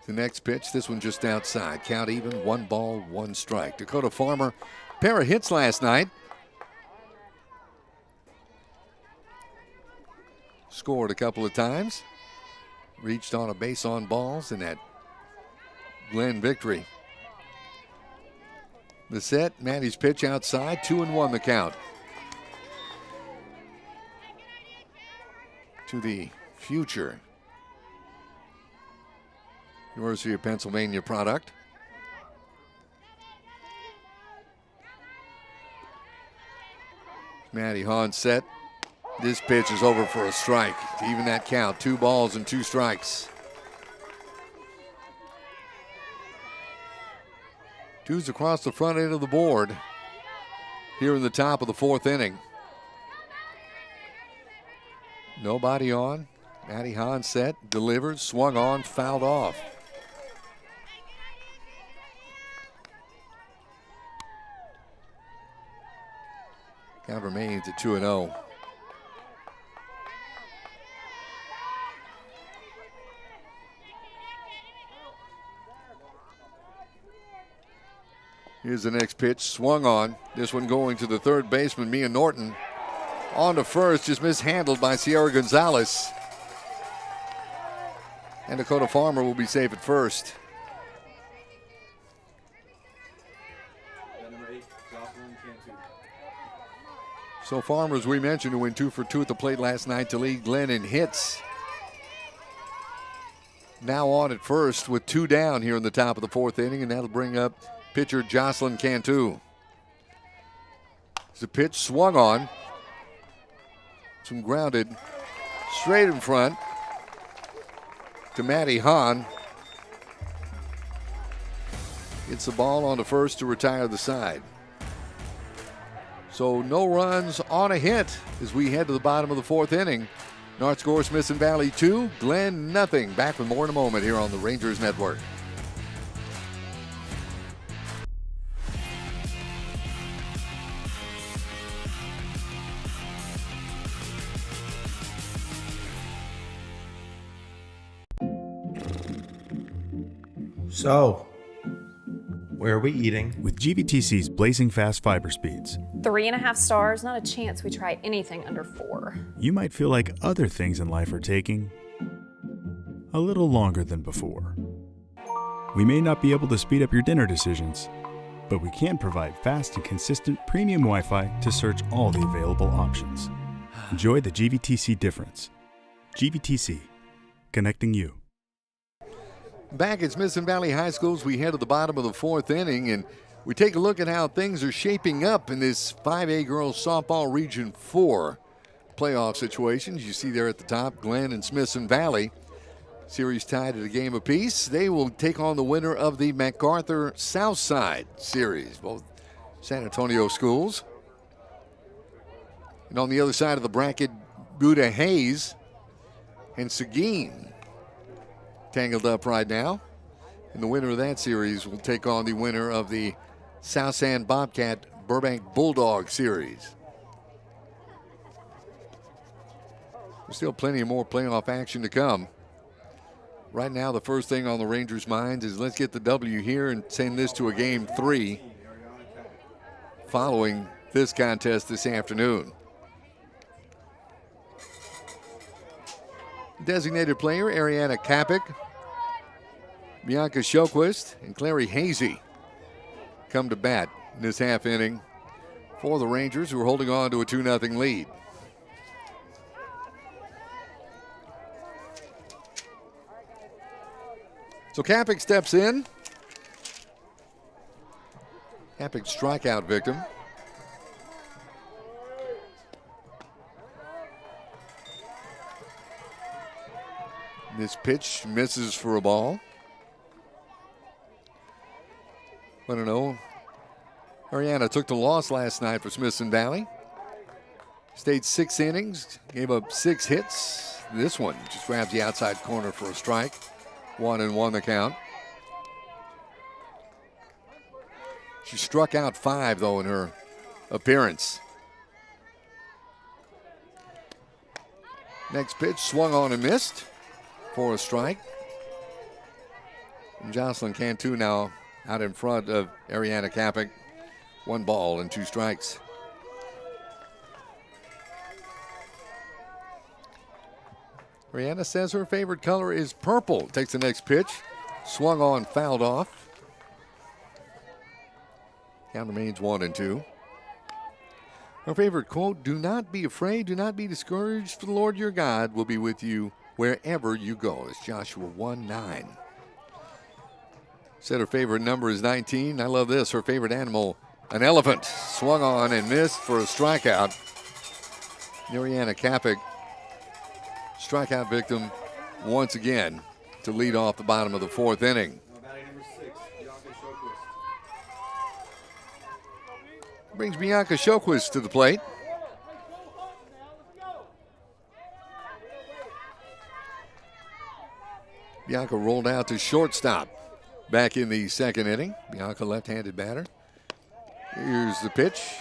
The next pitch, this one just outside. Count even, 1 ball, 1 strike. Dakota Farmer, pair of hits last night. Scored a couple of times. Reached on a base on balls in that Glen victory. The set, Maddie's pitch outside, 2-1 the count. To the future University of Pennsylvania product. Maddie Hahn set. This pitch is over for a strike to even that count. 2 balls and 2 strikes. 2's across the front end of the board here in the top of the 4th inning. Nobody on. Maddie Hahn set, delivered, swung on, fouled off. Count remains at 2-0. Here's the next pitch, swung on. This one going to the third baseman, Mia Norton. On to first, just mishandled by Sierra Gonzalez. And Dakota Farmer will be safe at first. So Farmers, we mentioned, to win 2 for 2 at the plate last night to lead Glenn in hits. Now on at first with 2 down here in the top of the 4th inning, and that'll bring up pitcher Jocelyn Cantu. The pitch swung on. Some grounded straight in front to Matty Hahn. Gets the ball on the first to retire the side. So no runs on a hit as we head to the bottom of the 4th inning. North score, Smithson Valley 2, Glen nothing. Back with more in a moment here on the Rangers Network. So, where are we eating? With GVTC's blazing fast fiber speeds, 3.5 stars, not a chance we try anything under 4. you might feel like other things in life are taking a little longer than before. We may not be able to speed up your dinner decisions, but we can provide fast and consistent premium Wi-Fi to search all the available options. Enjoy the GVTC difference. GVTC, connecting you. Back at Smithson Valley High Schools, we head to the bottom of the 4th inning, and we take a look at how things are shaping up in this 5A Girls Softball Region 4 playoff situations. You see there at the top, Glen and Smithson Valley. Series tied at a game apiece. They will take on the winner of the MacArthur Southside Series, both San Antonio schools. And on the other side of the bracket, Buda Hayes and Seguin tangled up right now. And the winner of that series will take on the winner of the South San Bobcat Burbank Bulldog Series. There's still plenty of more playoff action to come. Right now, the first thing on the Rangers' minds is let's get the W here and send this to a game 3 following this contest this afternoon. Designated player Ariana Kapik, Bianca Sjoquist, and Clary Hazy come to bat in this half inning for the Rangers, who are holding on to a 2-0 lead. So Kapik steps in. Kapik strikeout victim. This pitch misses for a ball. I don't know. Ariana took the loss last night for Smithson Valley. Stayed 6 innings, gave up 6 hits. This one just grabs the outside corner for a strike. 1-1 the count. She struck out 5, though, in her appearance. Next pitch swung on and missed for a strike. And Jocelyn Cantu now out in front of Ariana Kapik. 1 ball and 2 strikes. Ariana says her favorite color is purple. Takes the next pitch. Swung on, fouled off. Count remains 1-2. Her favorite quote, "Do not be afraid, do not be discouraged, for the Lord your God will be with you wherever you go." It's Joshua 1:9. Said her favorite number is 19. I love this. Her favorite animal, an elephant. Swung on and missed for a strikeout. Ariana Kapik, strikeout victim once again to lead off the bottom of the 4th inning. Batting number 6, Bianca Sjoquist. Brings Bianca Sjoquist to the plate. Bianca rolled out to shortstop back in the 2nd inning. Bianca, left-handed batter. Here's the pitch.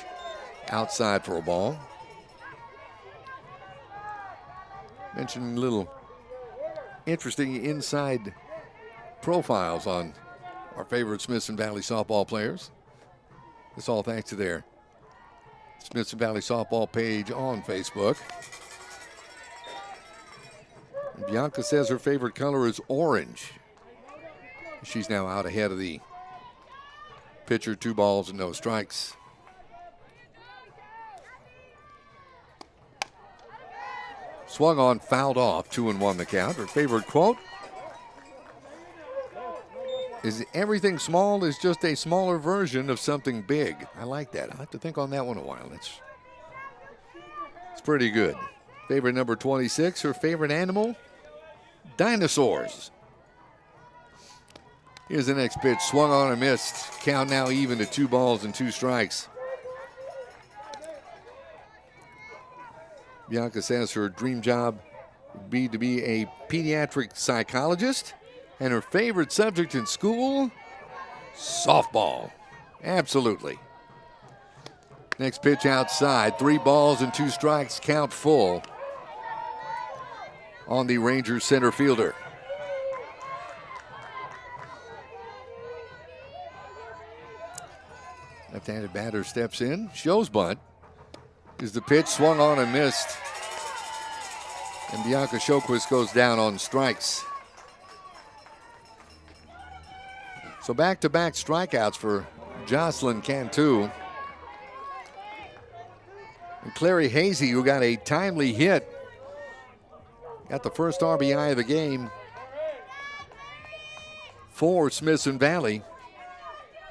Outside for a ball. Mentioned a little interesting inside profiles on our favorite Smithson Valley softball players. It's all thanks to their Smithson Valley softball page on Facebook. And Bianca says her favorite color is orange. She's now out ahead of the pitcher, 2 balls and no strikes. Swung on, fouled off, 2-1 the count. Her favorite quote is, "Everything small is just a smaller version of something big." I like that. I'll have to think on that one a while. It's pretty good. Favorite number 26, her favorite animal, dinosaurs. Here's the next pitch. Swung on and missed. Count now even to 2 balls and 2 strikes. Bianca says her dream job would be to be a pediatric psychologist, and her favorite subject in school, softball. Absolutely. Next pitch outside. 3 balls and 2 strikes. Count full on the Rangers center fielder. Left-handed batter steps in. Shows bunt. Is the pitch. Swung on and missed. And Bianca Sjoquist goes down on strikes. So back-to-back strikeouts for Jocelyn Cantu. And Clary Hazy, who got a timely hit, got the first RBI of the game for Smithson Valley,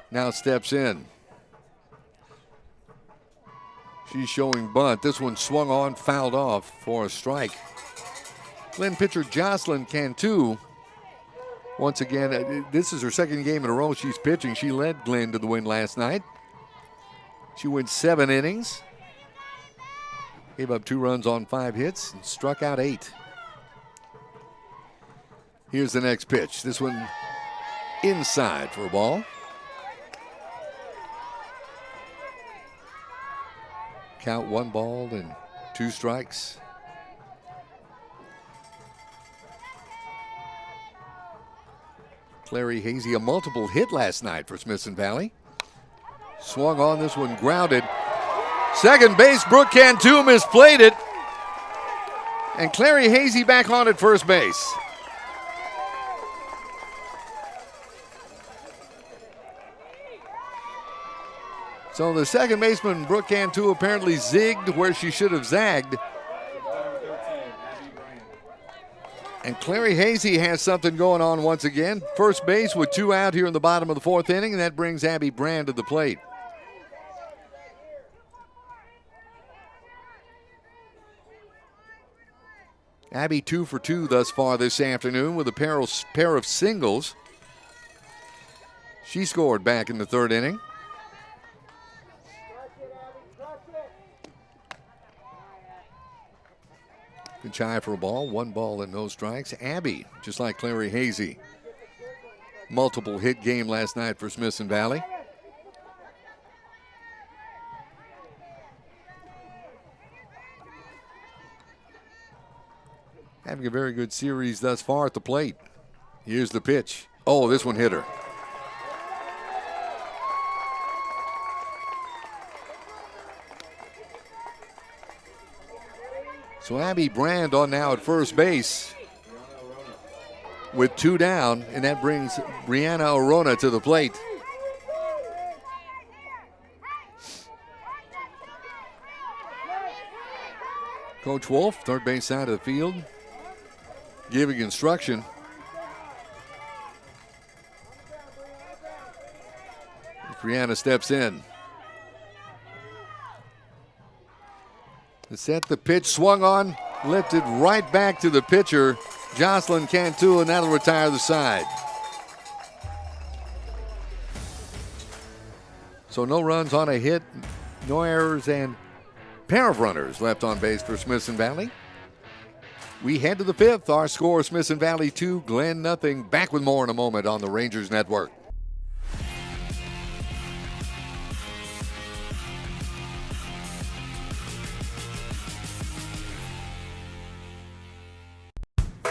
now steps in. She's showing bunt. This one swung on, fouled off for a strike. Glen pitcher Jocelyn Cantu, once again, this is her second game in a row she's pitching. She led Glen to the win last night. She went 7 innings. Gave up 2 runs on 5 hits and struck out 8. Here's the next pitch. This one inside for a ball. Count 1 ball and 2 strikes. Clary Hazy, a multiple hit last night for Smithson Valley. Swung on, this one grounded. Second base, Brooke Cantu misplayed it. And Clary Hazy back on at first base. So the second baseman, Brooke Cantu, apparently zigged where she should have zagged. And Clary Hazy has something going on once again. First base with 2 out here in the bottom of the 4th inning, and that brings Abby Brand to the plate. Abby 2 for 2 thus far this afternoon with a pair of singles. She scored back in the 3rd inning. Good try for a ball. 1 ball and no strikes. Abby, just like Clary Hazy. Multiple hit game last night for Smithson Valley. Having a very good series thus far at the plate. Here's the pitch. Oh, this one hit her. So Abby Brand on now at first base with 2 down, and that brings Brianna Arona to the plate. Coach Wolf, third base side of the field, giving instruction. Brianna steps in. To set the pitch, swung on, lifted right back to the pitcher, Jocelyn Cantu, and that'll retire the side. So no runs on a hit, no errors, and pair of runners left on base for Smithson Valley. We head to the 5th. Our score, Smithson Valley 2, Glen nothing. Back with more in a moment on the Rangers Network.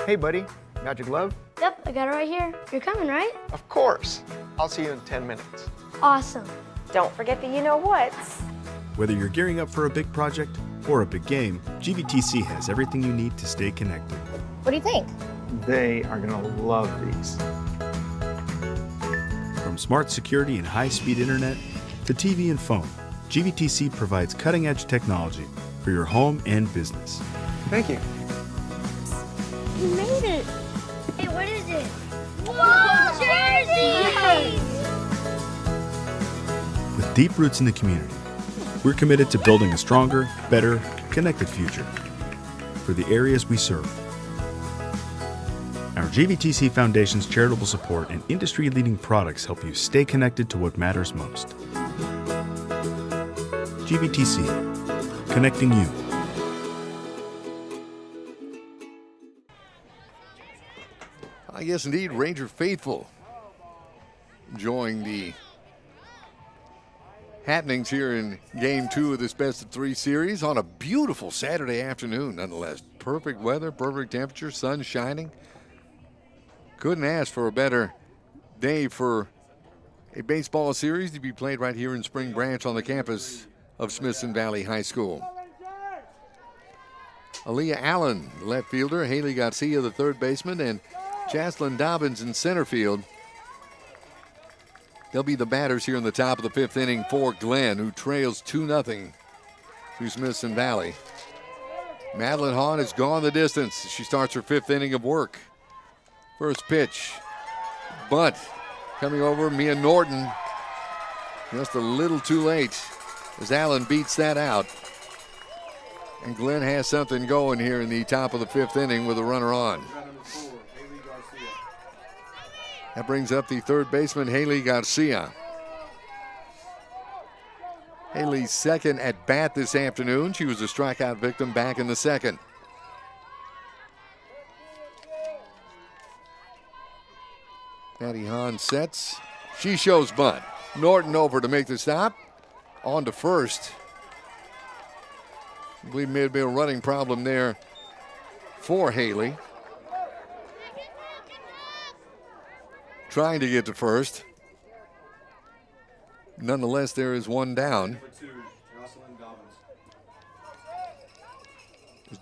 Hey, buddy, got your glove? Yep, I got it right here. You're coming, right? Of course. I'll see you in 10 minutes. Awesome. Don't forget the you-know-whats. Whether you're gearing up for a big project or a big game, GVTC has everything you need to stay connected. What do you think? They are gonna love these. From smart security and high-speed internet to TV and phone, GVTC provides cutting-edge technology for your home and business. Thank you. We made it. Hey, what is it? Whoa, jersey! With deep roots in the community, we're committed to building a stronger, better, connected future for the areas we serve. Our GVTC Foundation's charitable support and industry-leading products help you stay connected to what matters most. GVTC, connecting you. Yes, indeed, Ranger faithful enjoying the happenings here in Game 2 of this best-of-3 series on a beautiful Saturday afternoon, nonetheless. Perfect weather, perfect temperature, sun shining. Couldn't ask for a better day for a baseball series to be played right here in Spring Branch on the campus of Smithson Valley High School. Aaliyah Allen, the left fielder, Haley Garcia, the third baseman, and Jaslyn Dobbins in center field. They'll be the batters here in the top of the fifth inning for Glenn, who trails 2-0 to Smithson Valley. Madeline Hahn has gone the distance. She starts her fifth inning of work. First pitch, bunt coming over Mia Norton. Just a little too late as Allen beats that out. And Glenn has something going here in the top of the fifth inning with a runner on. That brings up the third baseman, Haley Garcia. Haley's second at bat this afternoon. She was a strikeout victim back in the second. Maddie Hahn sets. She shows bunt. Norton over to make the stop. On to first. I believe may have been a running problem there for Haley. Trying to get to first. Nonetheless, there is one down.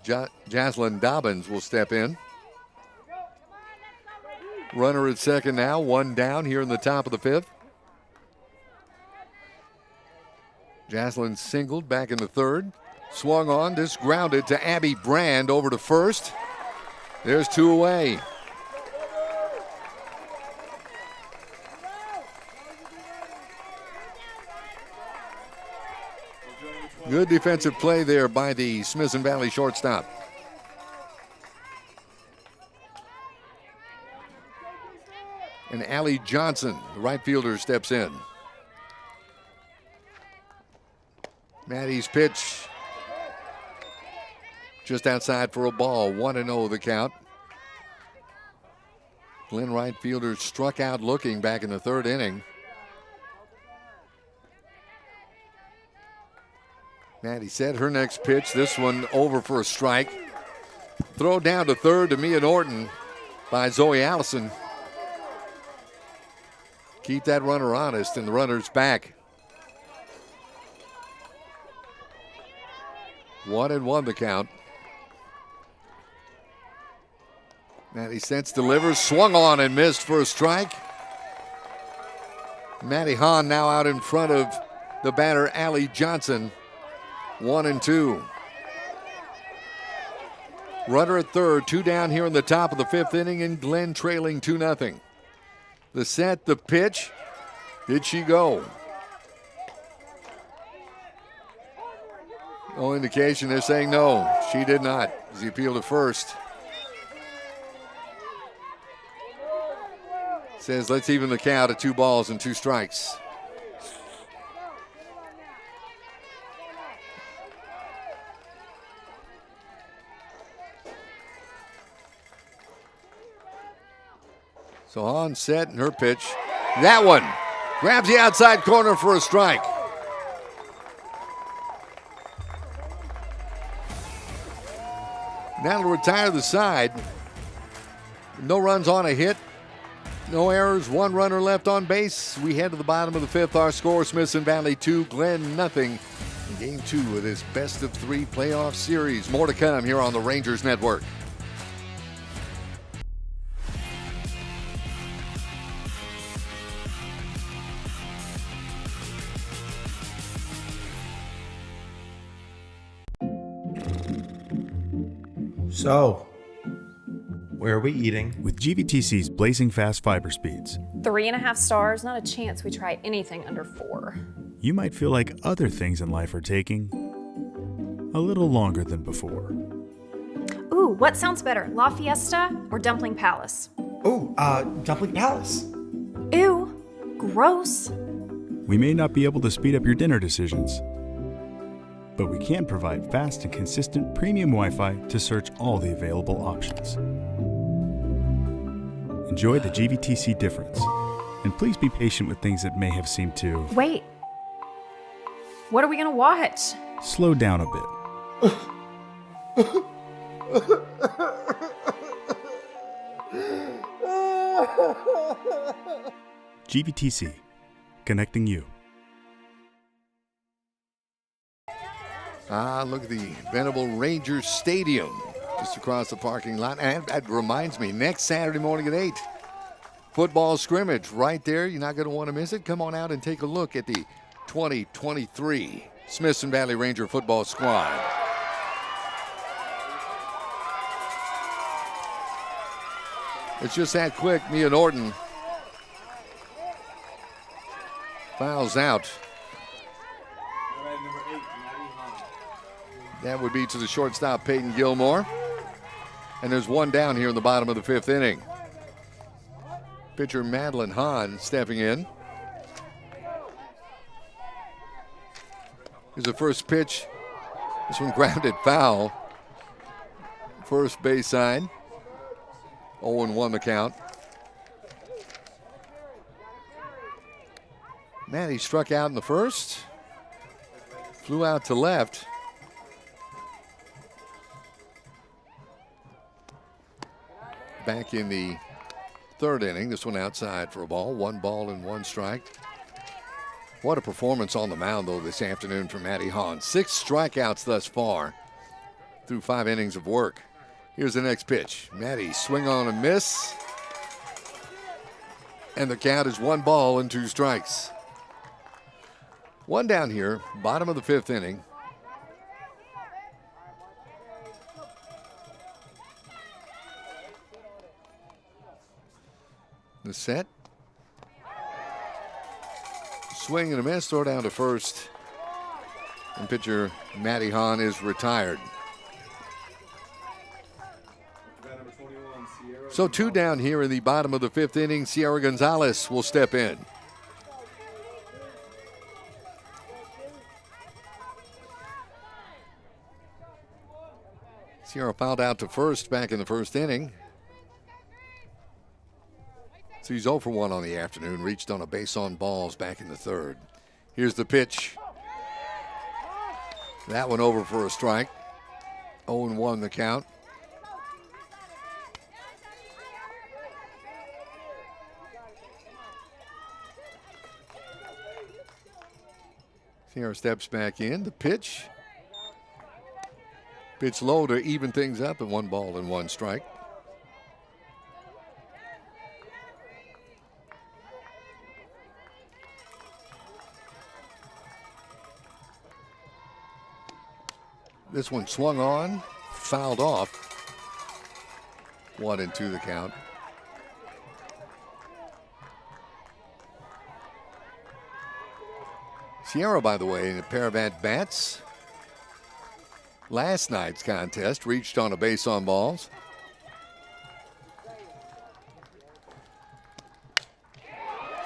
Jaslyn Dobbins will step in. Runner at second now, one down here in the top of the fifth. Jaslyn singled back in the third. Swung on, this grounded to Abby Brand over to first. There's two away. Good defensive play there by the Smithson Valley shortstop. And Allie Johnson, the right fielder, steps in. Maddie's pitch just outside for a ball. 1-0 the count. Glenn right fielder struck out looking back in the third inning. Maddie set her next pitch. This one over for a strike. Throw down to third to Mia Norton by Zoe Allison. Keep that runner honest, and the runner's back. 1-1 the count. Maddie sets, delivers, swung on and missed for a strike. Maddie Hahn now out in front of the batter, Allie Johnson. 1-2. Runner at third, two down here in the top of the fifth inning, and Glenn trailing 2-0. The set, the pitch. Did she go? No indication. They're saying no, she did not. As he appealed to first. Says let's even the count at 2 balls and 2 strikes. So on set and her pitch. That one grabs the outside corner for a strike. Now to retire the side. No runs on a hit. No errors. 1 runner left on base. We head to the bottom of the fifth. Our score, Smithson Valley 2, Glenn nothing. In game 2 of this best-of-3 playoff series. More to come here on the Rangers Network. So, Where are we eating? With GVTC's blazing fast fiber speeds, 3.5 stars, not a chance we try anything under 4. you might feel like other things in life are taking a little longer than before. Ooh, what sounds better, La Fiesta or Dumpling Palace? Oh, Dumpling Palace. Ew, gross. We may not be able to speed up your dinner decisions, but we can provide fast and consistent premium Wi-Fi to search all the available options. Enjoy the GVTC difference, and please be patient with things that may have seemed to Wait, what are we gonna watch? slow down a bit. GVTC, connecting you. Look at the Venable Rangers Stadium just across the parking lot. And that reminds me, next Saturday morning at 8, football scrimmage right there. You're not going to want to miss it. Come on out and take a look at the 2023 Smithson Valley Ranger football squad. It's just that quick. Mia Norton fouls out. Number 8, Maddie Hahn. That would be to the shortstop, Peyton Gilmore. And there's one down here in the bottom of the 5th inning. Pitcher Madeline Hahn stepping in. Here's the first pitch. This one grounded foul. First base side. 0-1 the count. Maddie struck out in the first. Flew out to left. Back in the 3rd inning. This one outside for a ball. 1 ball and 1 strike. What a performance on the mound, though, this afternoon for Maddie Hahn. 6 strikeouts thus far through 5 innings of work. Here's the next pitch. Maddie swing on and miss. And the count is 1 ball and 2 strikes. One down here, bottom of the 5th inning. The set. Swing and a miss, throw down to first. And pitcher Maddie Hahn is retired. Number 21, Sierra. So 2 down here in the bottom of the 5th inning. Sierra Gonzalez will step in. Sierra fouled out to first back in the 1st inning. So he's 0 for 1 on the afternoon. Reached on a base on balls back in the 3rd. Here's the pitch. That one over for a strike. 0-1 the count. Sierra steps back in. The pitch. Pitch low to even things up, and 1 ball and 1 strike. This one swung on, fouled off. 1-2 the count. Sierra, by the way, in a pair of at-bats. Last night's contest reached on a base on balls.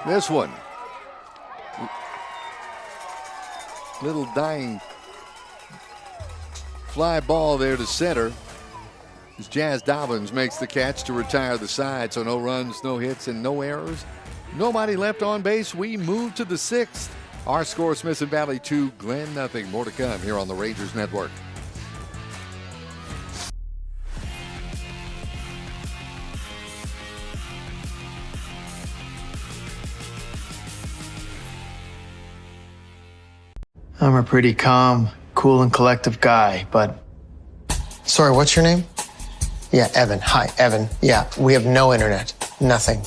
This one. Little dying fly ball there to center. As Jazz Dobbins makes the catch to retire the side. So no runs, no hits, and no errors. Nobody left on base. We move to the 6th. Our score, Smithson Valley 2, Glen 0. More to come here on the Rangers Network. I'm a pretty calm, cool, and collective guy, but... Sorry, what's your name? Yeah, Evan. Hi, Evan. Yeah, we have no internet. Nothing.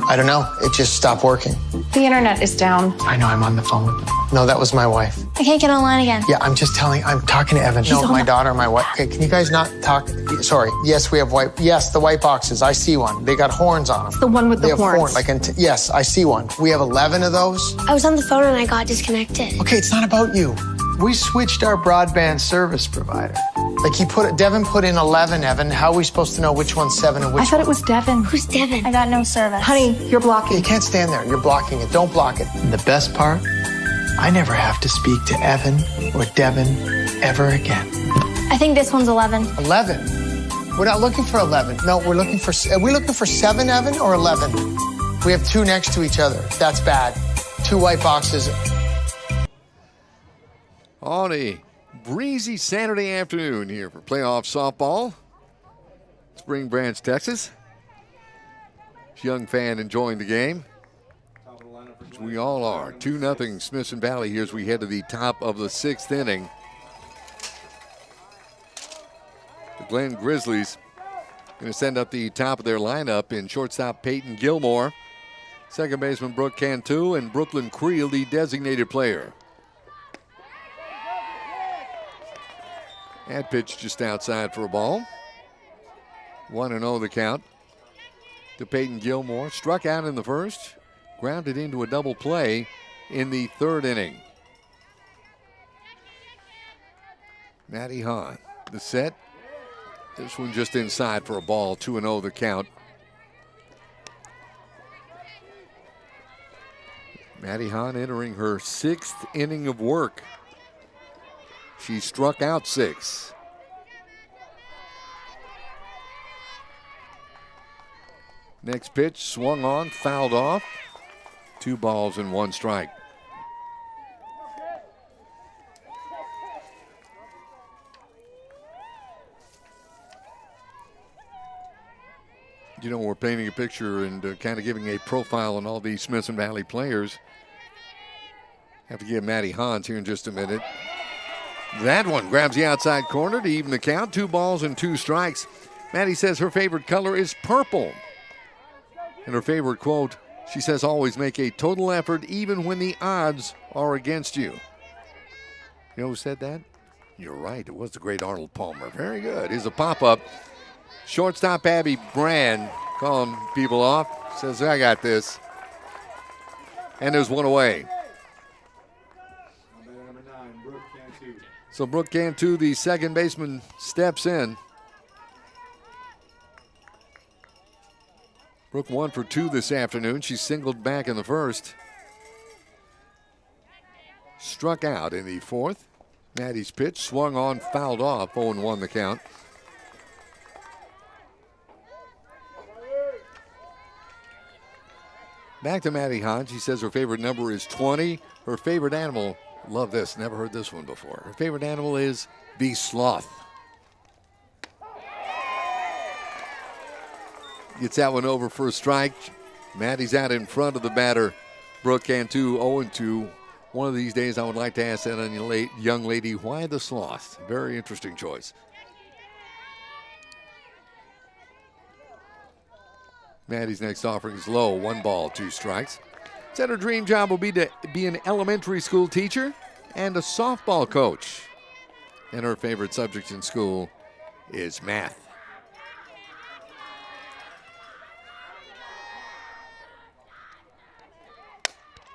I don't know. It just stopped working. The internet is down. I know, I'm on the phone with them. No, that was my wife. I can't get online again. Yeah, I'm talking to Evan. No, my daughter, my wife. Okay, can you guys not talk? Sorry. Yes, we have the white boxes. I see one. They got horns on them. The one with They the have horns. Yes, I see one. We have 11 of those. I was on the phone and I got disconnected. Okay, it's not about you. We switched our broadband service provider. Like Devin put in 11, Evan. How are we supposed to know which one's 7 and which I thought it was Devin. Who's Devin? I got no service. Honey, you're blocking. You can't stand there. You're blocking it. Don't block it. And the best part, I never have to speak to Evan or Devin ever again. I think this one's 11. 11. We're not looking for 11. No, are we looking for 7, Evan, or 11? We have 2 next to each other. That's bad. 2 white boxes. On a breezy Saturday afternoon here for playoff softball. Spring Branch, Texas. Young fan enjoying the game. Which we all are. 2-0 Smithson Valley here as we head to the top of the 6th inning. The Glen Grizzlies going to send up the top of their lineup in shortstop Peyton Gilmore, second baseman Brooke Cantu, and Brooklyn Creel, the designated player. And pitch just outside for a ball. 1-0 the count to Peyton Gilmore. Struck out in the first, grounded into a double play in the 3rd inning. Matty Hahn, the set. This one just inside for a ball. 2-0 the count. Matty Hahn entering her 6th inning of work. She struck out 6. Next pitch, swung on, fouled off. 2 balls and 1 strike. You know, we're painting a picture and kind of giving a profile on all these Smithson Valley players. Have to give Matty Hans here in just a minute. That one grabs the outside corner to even the count. 2 balls and 2 strikes. Matty says her favorite color is purple. And her favorite quote, she says, always make a total effort even when the odds are against you. You know who said that? You're right. It was the great Arnold Palmer. Very good. Here's a pop-up. Shortstop Abby Brand calling people off. Says, I got this. And there's one away. Number 9, Brooke Cantu. So Brooke Cantu, the second baseman, steps in. Brooke 1 for 2 this afternoon. She singled back in the first. Struck out in the 4th. Maddie's pitch swung on, fouled off. 0-1 the count. Back to Maddie Hahn. She says her favorite number is 20. Her favorite animal, love this, never heard this one before. Her favorite animal is the sloth. Gets that one over for a strike. Maddie's out in front of the batter. Brooke Cantu 0-2. One of these days I would like to ask that young lady, why the sloth? Very interesting choice. Maddie's next offering is low. 1 ball, 2 strikes. Said her dream job will be to be an elementary school teacher and a softball coach. And her favorite subject in school is math.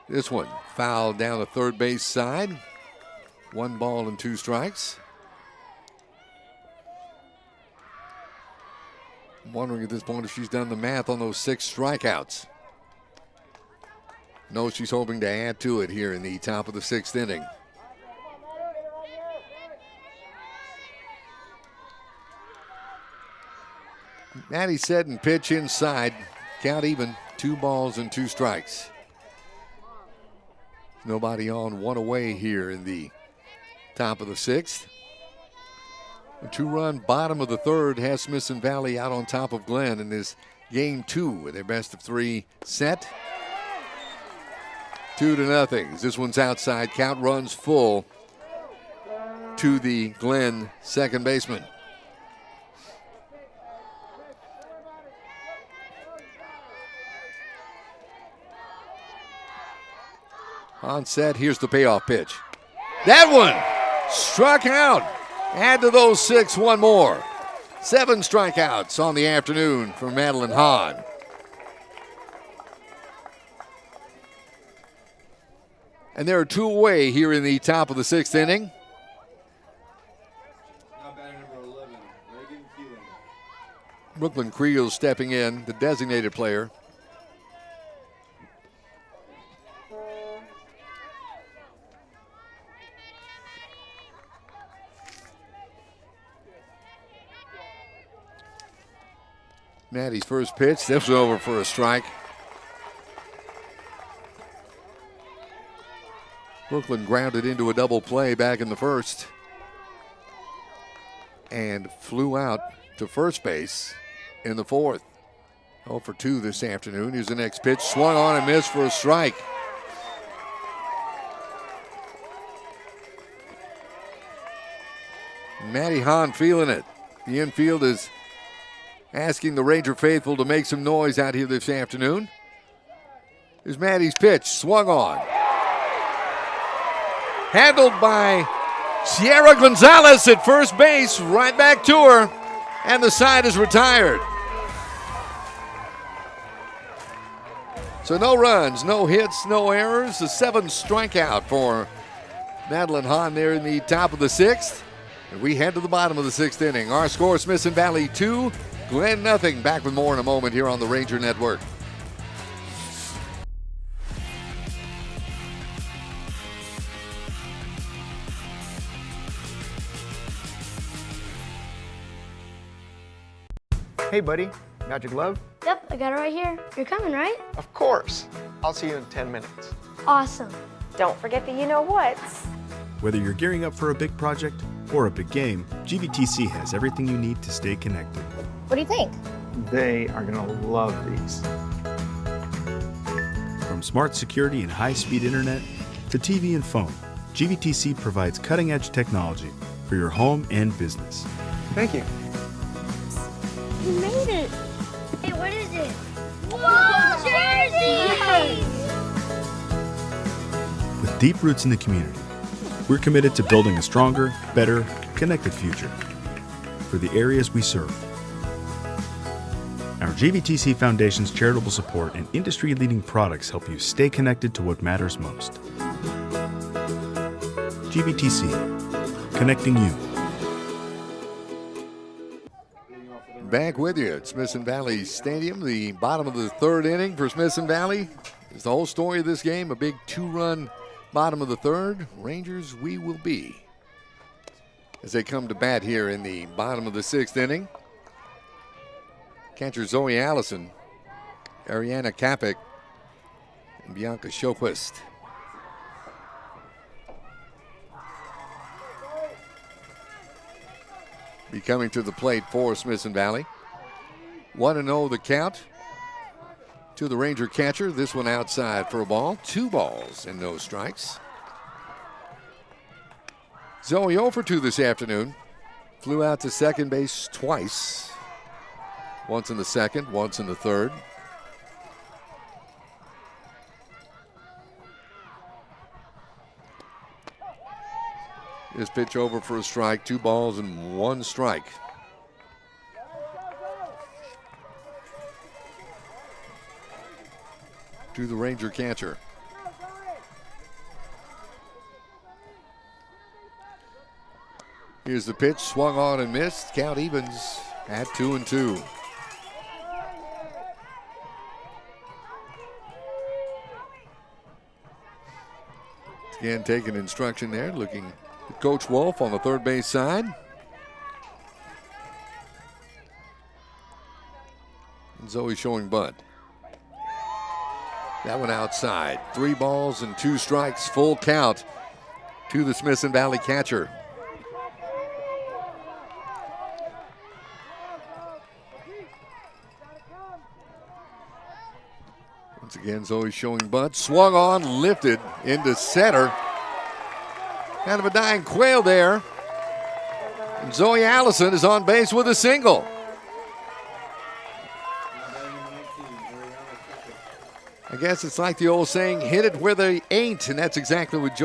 This one fouled down the third base side. 1 ball and 2 strikes. I'm wondering at this point if she's done the math on those 6 strikeouts. No, she's hoping to add to it here in the top of the 6th inning. Maddie set and pitch inside. Count even. 2 balls and 2 strikes. Nobody on, 1 away here in the top of the 6th. A 2-run bottom of the 3rd has Smithson Valley out on top of Glen in this game 2 with their best of 3 set. 2-0. This one's outside. Count runs full to the Glen second baseman. On set, here's the payoff pitch. That one struck out. Add to those 6 one more. 7 strikeouts on the afternoon for Madeline Hahn. And there are 2 away here in the top of the 6th inning. Now batter number 11, REG. Brooklyn Creel stepping in, the designated player. Maddie's first pitch, this was over for a strike. Brooklyn grounded into a double play back in the first and flew out to first base in the fourth. 0 for 2 this afternoon. Here's the next pitch, swung on and missed for a strike. Maddie Hahn feeling it. The infield is asking the Ranger faithful to make some noise out here this afternoon. Here's Maddie's pitch, swung on. Handled by Sierra Gonzalez at first base, right back to her, and the side is retired. So no runs, no hits, no errors. A 7 strikeout for Madeline Hahn there in the top of the 6th. And we head to the bottom of the 6th inning. Our score, Smithson Valley 2, Glen nothing. Back with more in a moment here on the Ranger Network. Hey, buddy, got your glove? Yep, I got it right here. You're coming, right? Of course. I'll see you in 10 minutes. Awesome. Don't forget the you-know-whats. Whether you're gearing up for a big project or a big game, GVTC has everything you need to stay connected. What do you think? They are going to love these. From smart security and high-speed internet to TV and phone, GVTC provides cutting-edge technology for your home and business. Thank you. You made it. Hey, what is it? Whoa, jersey! With deep roots in the community, we're committed to building a stronger, better, connected future for the areas we serve. Our GVTC Foundation's charitable support and industry-leading products help you stay connected to what matters most. GVTC, connecting you. Back with you at Smithson Valley Stadium, the bottom of the 3rd inning for Smithson Valley. Is the whole story of this game, a big 2-run bottom of the 3rd. Rangers we will be as they come to bat here in the bottom of the 6th inning. Catcher Zoe Allison, Ariana Kapik, and Bianca Sjoquist. Be coming to the plate for Smithson Valley. 1-0 the count to the Ranger catcher. This one outside for a ball. 2 balls and no strikes. Zoe 0 for 2 this afternoon. Flew out to second base twice. Once in the 2nd, once in the 3rd. This pitch over for a strike, 2 balls and 1 strike. To the Ranger catcher. Here's the pitch, swung on and missed. Count evens at 2-2. Again, taking instruction there, looking at Coach Wolf on the 3rd base side. And Zoe showing bunt. That one outside. 3 balls and 2 strikes, full count to the Smithson Valley catcher. Once again, Zoe showing bunt. Swung on, lifted into center. Kind of a dying quail there. And Zoe Allison is on base with a single. I guess it's like the old saying, hit it where they ain't, and that's exactly what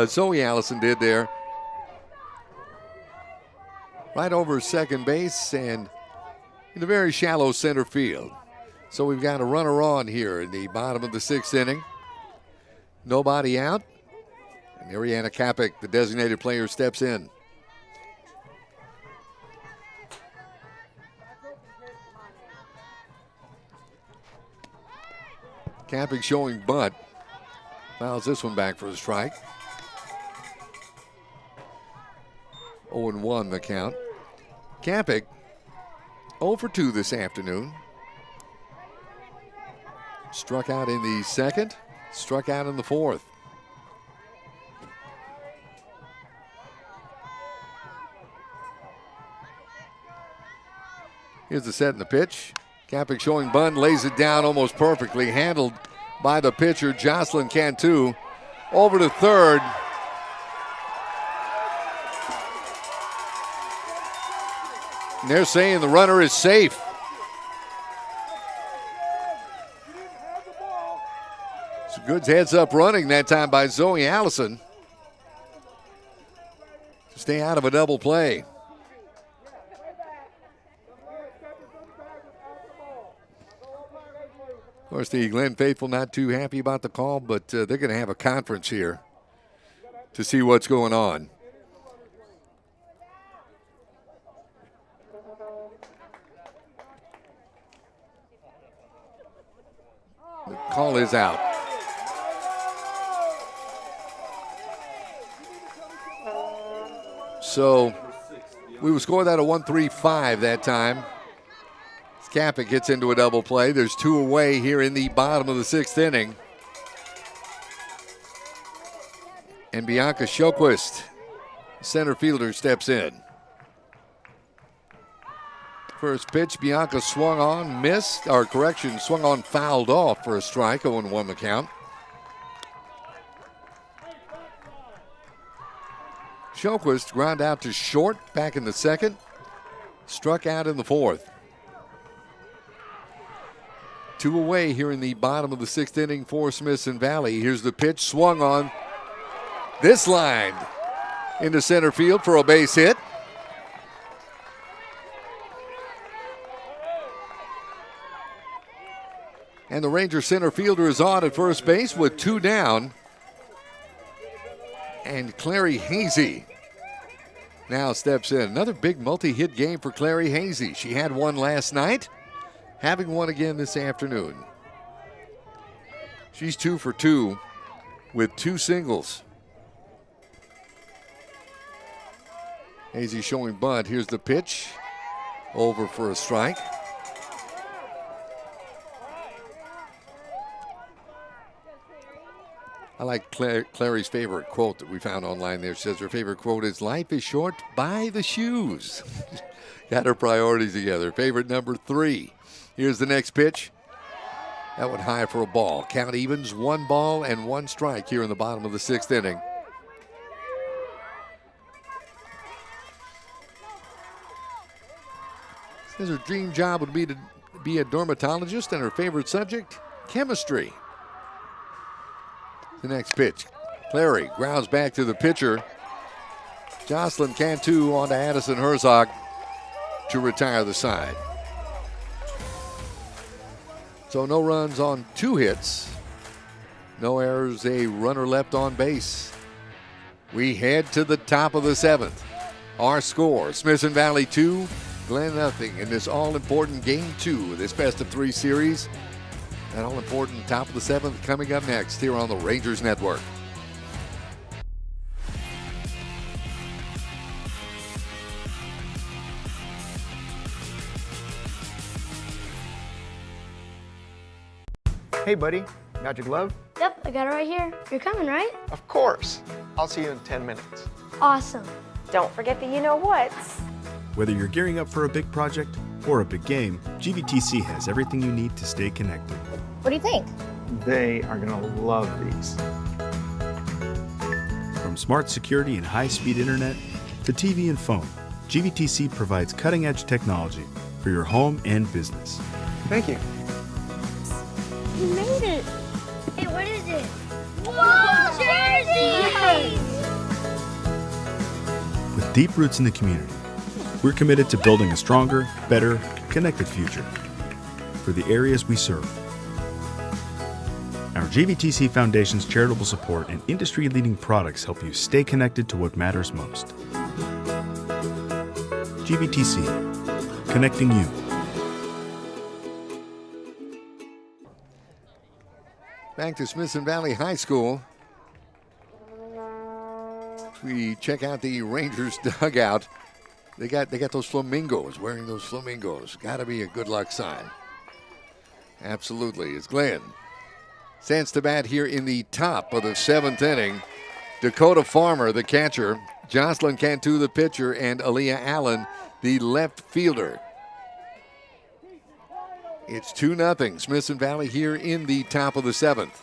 Zoe Allison did there. Right over second base and in a very shallow center field. So we've got a runner on here in the bottom of the 6th inning. Nobody out. And Ariana Kapik, the designated player, steps in. Kapik showing bunt. Fouls this one back for a strike. 0-1 the count. Kapik 0 for 2 this afternoon. Struck out in the 2nd, struck out in the 4th. Here's the set and the pitch. Kapik showing bunt, lays it down almost perfectly, handled by the pitcher, Jocelyn Cantu. Over to third. And they're saying the runner is safe. So good heads up running that time by Zoe Allison to stay out of a double play. Of course, the Glen faithful not too happy about the call, but they're going to have a conference here to see what's going on. The call is out. So we will score that a 1-3-5 that time. Kapik gets into a double play. There's 2 away here in the bottom of the 6th inning. And Bianca Sjoquist, center fielder, steps in. First pitch, Bianca swung on, missed, or correction, swung on, fouled off for a strike. 0-1 the count. Sjoquist ground out to short back in the 2nd, struck out in the 4th. 2 away here in the bottom of the 6th inning for Smithson Valley. Here's the pitch, swung on. This line into center field for a base hit. And the Ranger center fielder is on at first base with 2 down. And Clary Hazy now steps in. Another big multi-hit game for Clary Hazy. She had one last night, having one again this afternoon. She's 2 for 2 with 2 singles. Hazy showing bunt. Here's the pitch. Over for a strike. I like Clary's favorite quote that we found online there. She says her favorite quote is, "Life is short, buy the shoes." Got her priorities together. Favorite number 3. Here's the next pitch. That one high for a ball. Count evens, 1 ball and 1 strike here in the bottom of the 6th inning. Says her dream job would be to be a dermatologist, and her favorite subject, chemistry. The next pitch. Clary grounds back to the pitcher. Jocelyn Cantu on to Addison Herzog to retire the side. So no runs on 2 hits. No errors, a runner left on base. We head to the top of the 7th. Our score, Smithson Valley 2, Glen nothing in this all-important Game 2 of this best-of-3 series. That all-important top of the 7th coming up next here on the Rangers Network. Hey, buddy, got your glove? Yep, I got it right here. You're coming, right? Of course. I'll see you in 10 minutes. Awesome. Don't forget the you-know-whats. Whether you're gearing up for a big project or a big game, GVTC has everything you need to stay connected. What do you think? They are gonna love these. From smart security and high-speed internet to TV and phone, GVTC provides cutting-edge technology for your home and business. Thank you. You made it. Hey, what is it? Whoa, jerseys! With deep roots in the community, we're committed to building a stronger, better, connected future for the areas we serve. Our GVTC Foundation's charitable support and industry-leading products help you stay connected to what matters most. GVTC, connecting you. Back to Smithson Valley High School. We check out the Rangers dugout. They got those flamingos, wearing those flamingos. Got to be a good luck sign. Absolutely. It's Glenn. Stands to bat here in the top of the 7th inning. Dakota Farmer, the catcher. Jocelyn Cantu, the pitcher. And Aaliyah Allen, the left fielder. It's 2-0. Smithson Valley here in the top of the 7th.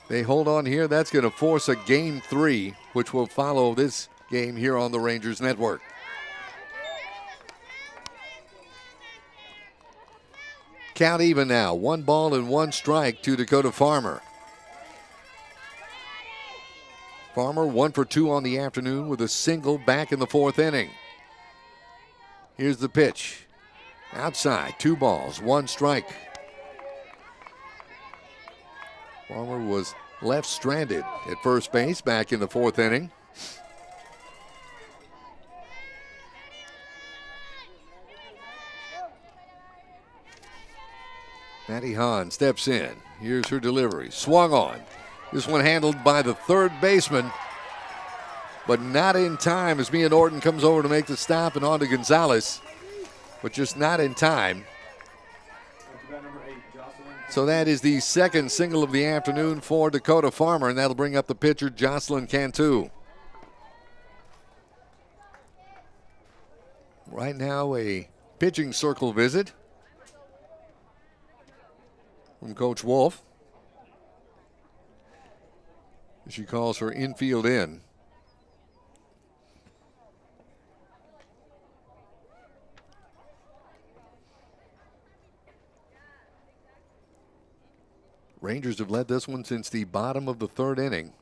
They hold on here. That's going to force a game 3, which will follow this game here on the Rangers Network. Count even now. 1 ball and 1 strike to Dakota Farmer. Farmer 1 for 2 on the afternoon with a single back in the 4th inning. Here's the pitch. Outside, 2 balls, 1 strike. Farmer was left stranded at first base back in the 4th inning. Maddie Hahn steps in. Here's her delivery. Swung on. This one handled by the third baseman, but not in time as Mia Norton comes over to make the stop and on to Gonzalez, but just not in time. So that is the second single of the afternoon for Dakota Farmer, and that'll bring up the pitcher, Jocelyn Cantu. Right now, a pitching circle visit from Coach Wolf. She calls her infield in. Rangers have led this one since the bottom of the 3rd inning.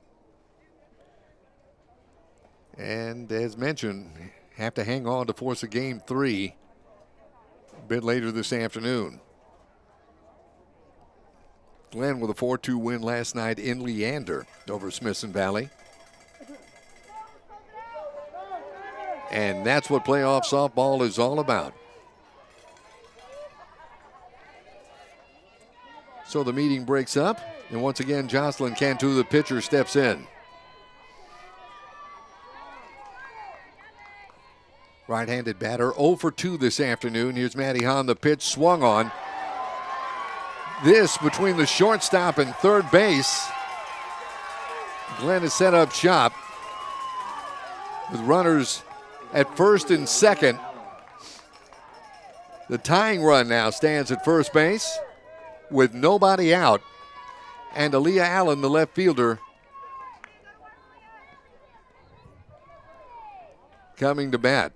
And as mentioned, have to hang on to force a game 3 a bit later this afternoon. Glenn with a 4-2 win last night in Leander over Smithson Valley. And that's what playoff softball is all about. So the meeting breaks up, and once again, Jocelyn Cantu, the pitcher, steps in. Right-handed batter, 0 for 2 this afternoon. Here's Maddie Hahn, the pitch swung on. This between the shortstop and third base. Glenn has set up shop with runners at first and second. The tying run now stands at first base with nobody out. And Aaliyah Allen, the left fielder, coming to bat.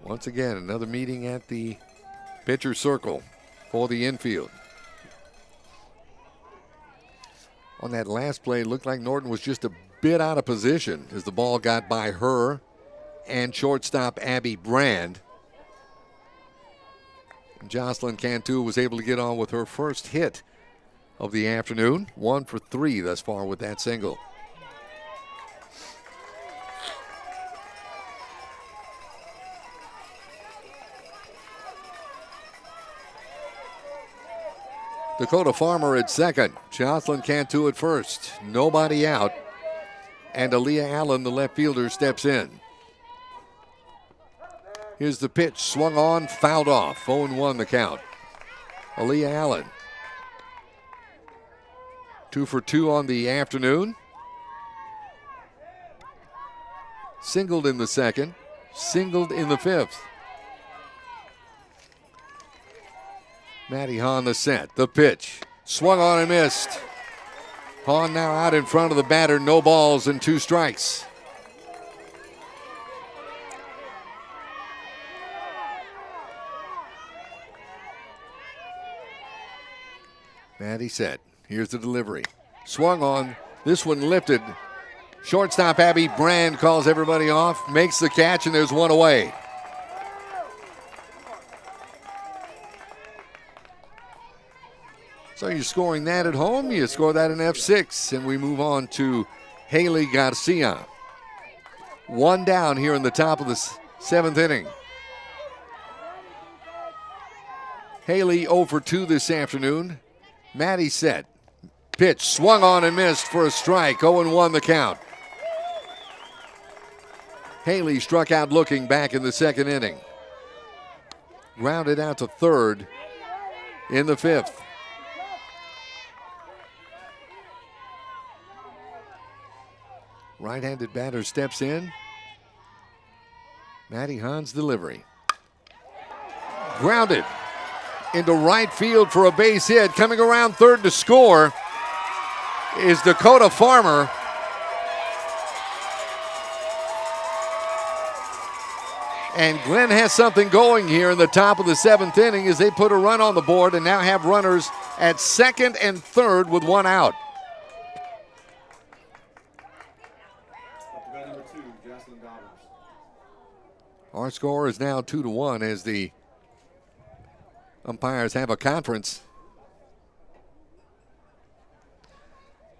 Once again, another meeting at the pitcher circle for the infield. On that last play, it looked like Norton was just a bit out of position as the ball got by her and shortstop Abby Brand. And Jocelyn Cantu was able to get on with her first hit of the afternoon. 1 for 3 thus far with that single. Dakota Farmer at second. Jocelyn Cantu at first. Nobody out. And Aaliyah Allen, the left fielder, steps in. Here's the pitch. Swung on, fouled off. 0-1 the count. Aaliyah Allen. 2 for 2 on the afternoon. Singled in the second. Singled in the 5th. Maddie Hahn the set. The pitch. Swung on and missed. Hahn now out in front of the batter. No balls and 2 strikes. Maddie set. Here's the delivery. Swung on. This one lifted. Shortstop Abby Brand calls everybody off, makes the catch, and there's one away. So you're scoring that at home, you score that in F6, and we move on to Haley Garcia. One down here in the top of the seventh inning. Haley 0 for 2 this afternoon. Maddie set. Pitch swung on and missed for a strike. 0-1 the count. Haley struck out looking back in the second inning. Grounded out to third in the fifth. Right-handed batter steps in. Maddie Hahn's delivery. Grounded into right field for a base hit. Coming around third to score is Dakota Farmer. And Glenn has something going here in the top of the seventh inning as they put a run on the board and now have runners at second and third with one out. Number 2, Jocelyn Dobbins. Our score is now 2-1 as the umpires have a conference.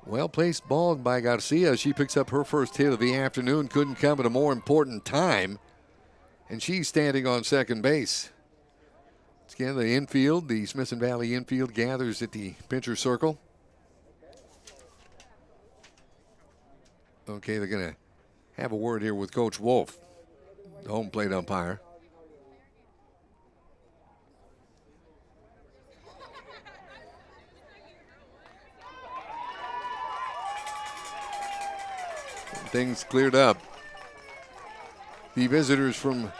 Well-placed ball by Garcia. She picks up her first hit of the afternoon. Couldn't come at a more important time. And she's standing on second base. Again, the infield, the Smithson Valley infield gathers at the pitcher circle. Okay, they're going to have a word here with Coach Wolf, the home plate umpire. Things cleared up. The visitors from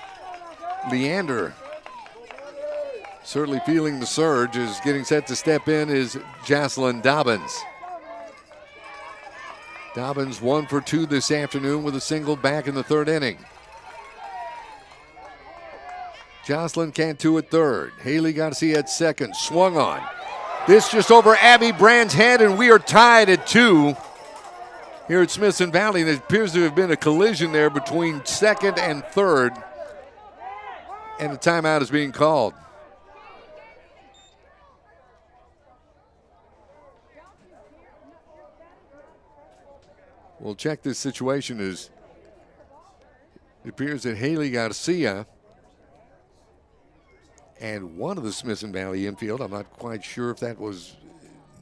Leander certainly feeling the surge. Is getting set to step in is Jocelyn Dobbins. Dobbins 1 for 2 this afternoon with a single back in the third inning. Jocelyn Cantu at third. Haley Garcia at second. Swung on. This just over Abby Brand's head, and we are tied at 2 here at Smithson Valley. There appears to have been a collision there between second and third, and a timeout is being called. We'll check this situation as it appears that Haley Garcia and one of the Smithson Valley infield, I'm not quite sure if that was,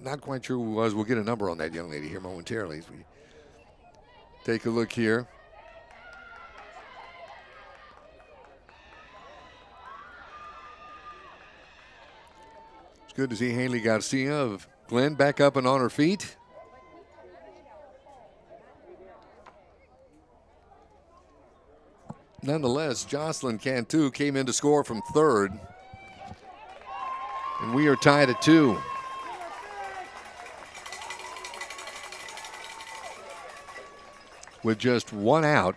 not quite sure who it was. We'll get a number on that young lady here momentarily as we take a look here. It's good to see Haley Garcia of Glenn back up and on her feet. Nonetheless, Jocelyn Cantu came in to score from third. And we are tied at 2. With just one out.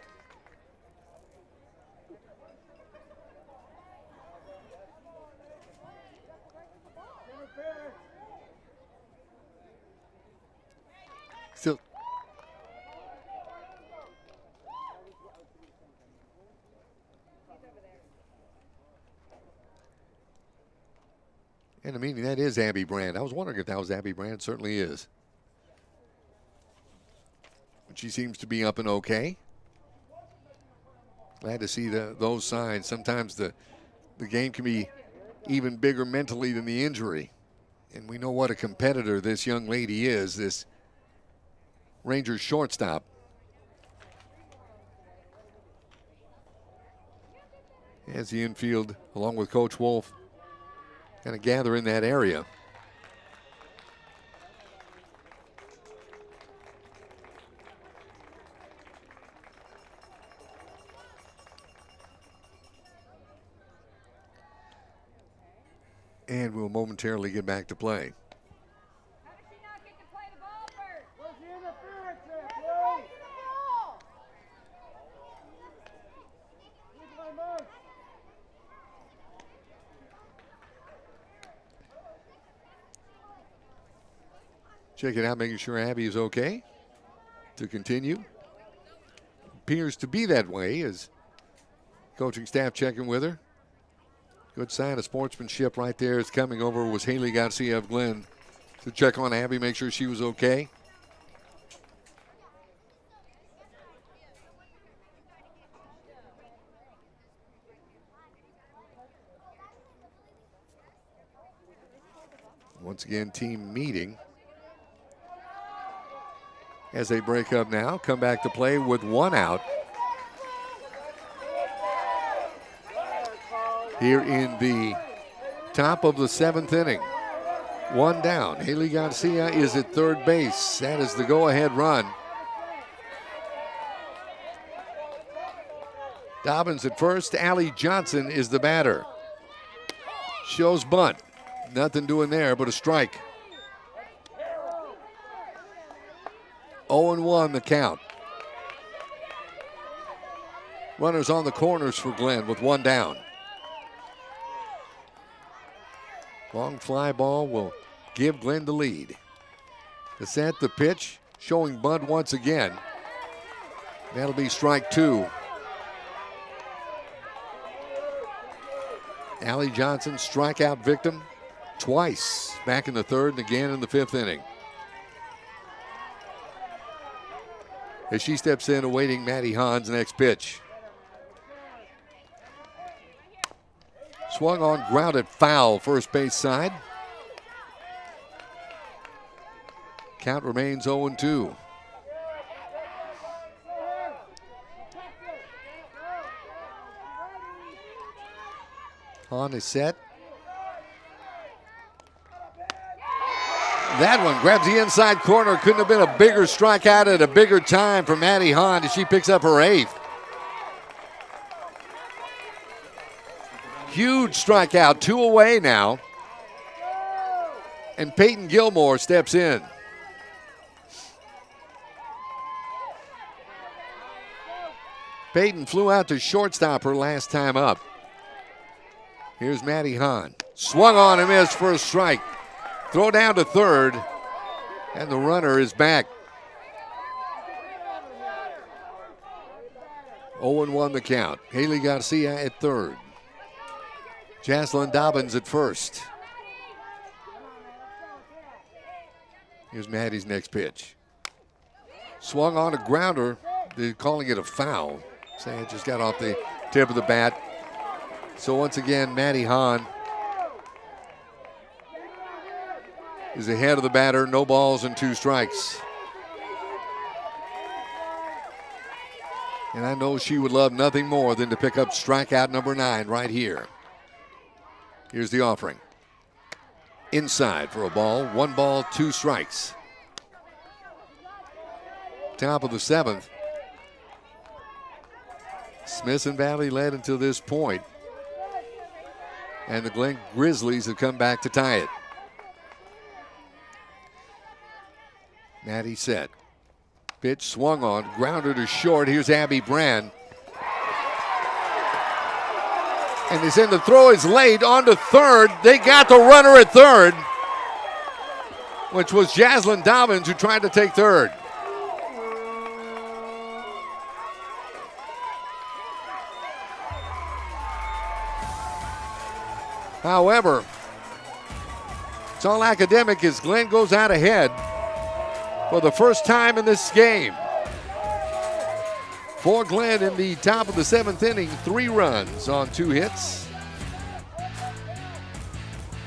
Still. And I mean, that is Abby Brand. I was wondering if that was Abby Brand. It certainly is. But she seems to be up and okay. Glad to see those signs. Sometimes the game can be even bigger mentally than the injury. And we know what a competitor this young lady is, this Rangers shortstop. As the infield, along with Coach Wolf, kind of gather in that area. And we'll momentarily get back to play. Check it out, making sure Abby is okay to continue. Appears to be that way as coaching staff checking with her. Good sign of sportsmanship right there. Is coming over was Haley Garcia of Glenn to check on Abby, make sure she was okay. Once again, team meeting as they break up now. Come back to play with one out here in the top of the 7th inning. One down. Haley Garcia is at third base. That is the go-ahead run. Dobbins at first. Allie Johnson is the batter. Shows bunt. Nothing doing there but a strike. 0-1 the count. Runners on the corners for Glenn with one down. Long fly ball will give Glenn the lead. The set, the pitch, showing bunt once again. That'll be strike 2. Allie Johnson, strikeout victim twice back in the 3rd and again in the 5th inning. As she steps in, awaiting Maddie Hahn's next pitch. Swung on, grounded foul, first base side. Count remains 0-2. Hahn is set. That one grabs the inside corner. Couldn't have been a bigger strikeout at a bigger time for Maddie Hahn as she picks up her 8th. Huge strikeout, 2 away now. And Peyton Gilmore steps in. Peyton flew out to shortstop her last time up. Here's Maddie Hahn. Swung on and missed for a strike. Throw down to 3rd, and the runner is back. 0-1 the count. Haley Garcia at 3rd. Jaslyn Dobbins at 1st. Here's Maddie's next pitch. Swung on a grounder. They're calling it a foul. Saying it just got off the tip of the bat. So once again, Maddie Hahn is ahead of the batter. No balls and 2 strikes. And I know she would love nothing more than to pick up strikeout number 9 right here. Here's the offering. Inside for a ball. 1 ball, 2 strikes. Top of the 7th. Smithson Valley led until this point. And the Glen Grizzlies have come back to tie it. Maddie set. Pitch swung on, grounded to short. Here's Abby Brand. And he's in. The throw is late on to 3rd. They got the runner at 3rd, which was Jaslyn Dobbins, who tried to take 3rd. However, it's all academic as Glenn goes out ahead for the first time in this game. For Glenn in the top of the 7th inning, 3 runs on 2 hits.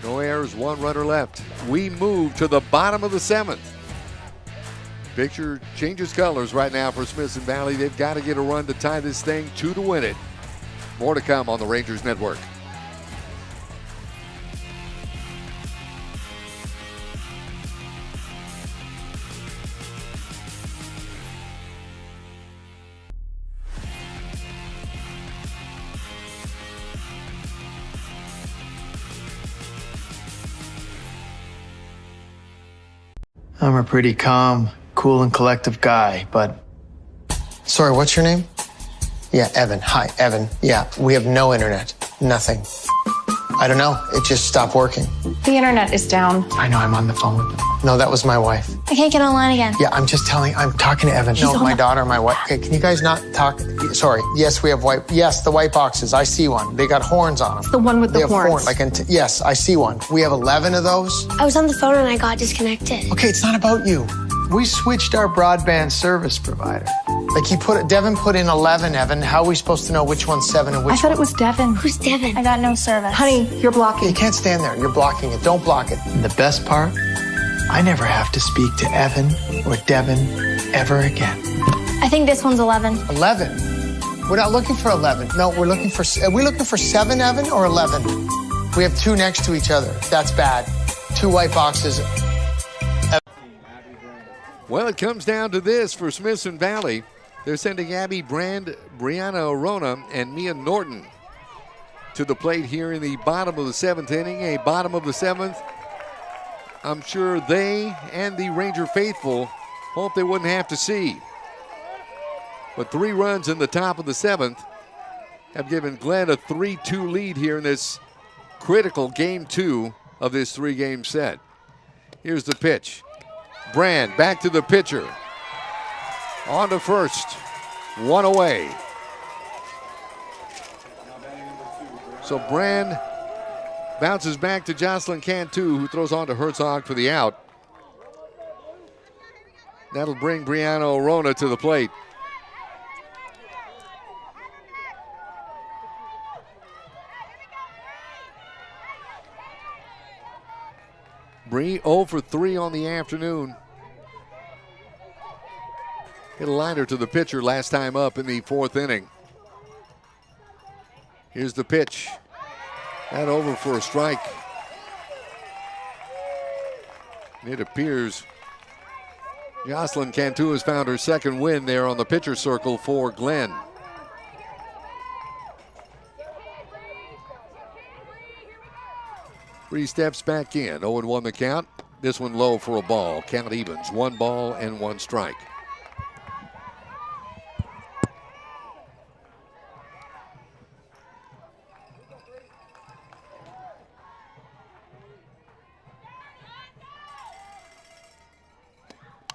No errors, 1 runner left. We move to the bottom of the 7th. Picture changes colors right now for Smithson Valley. They've got to get a run to tie this thing, 2 to win it. More to come on the Rangers Network. I'm a pretty calm, cool, and collective guy, but... Sorry, what's your name? Yeah, Evan. Hi, Evan. Yeah, we have no internet. Nothing. I don't know. It just stopped working. The internet is down. I know, I'm on the phone with them. No, that was my wife. I can't get online again. Yeah, I'm talking to Evan. No, my daughter, my wife. Okay, can you guys not talk? Sorry. Yes, we have white. Yes, the white boxes. I see one. They got horns on them. The one with the horns. Yes, I see one. We have 11 of those. I was on the phone and I got disconnected. Okay, it's not about you. We switched our broadband service provider. Like Devin put in 11, Evan. How are we supposed to know which one's 7 and which I thought it was Devin. Who's Devin? I got no service. Honey, you're blocking. You can't stand there. You're blocking it. Don't block it. And the best part, I never have to speak to Evan or Devin ever again. I think this one's 11. 11? We're not looking for 11. No, are we looking for 7, Evan, or 11? We have 2 next to each other. That's bad. 2 white boxes. Well, it comes down to this for Smithson Valley. They're sending Abby Brand, Brianna Arona, and Mia Norton to the plate here in the bottom of the 7th inning. A bottom of the 7th. I'm sure they and the Ranger faithful hope they wouldn't have to see. But 3 runs in the top of the 7th have given Glenn a 3-2 lead here in this critical game 2 of this 3-game set. Here's the pitch. Brand back to the pitcher. On to first. 1 away. So Brand bounces back to Jocelyn Cantu, who throws on to Herzog for the out. That'll bring Brianna Arona to the plate. Bree 0 for 3 on the afternoon. Hit a liner to the pitcher last time up in the 4th inning. Here's the pitch. That over for a strike. And it appears Jocelyn Cantu has found her 2nd win there on the pitcher circle for Glenn. Bree steps back in. 0-1 the count. This one low for a ball. Count evens. 1 ball and 1 strike.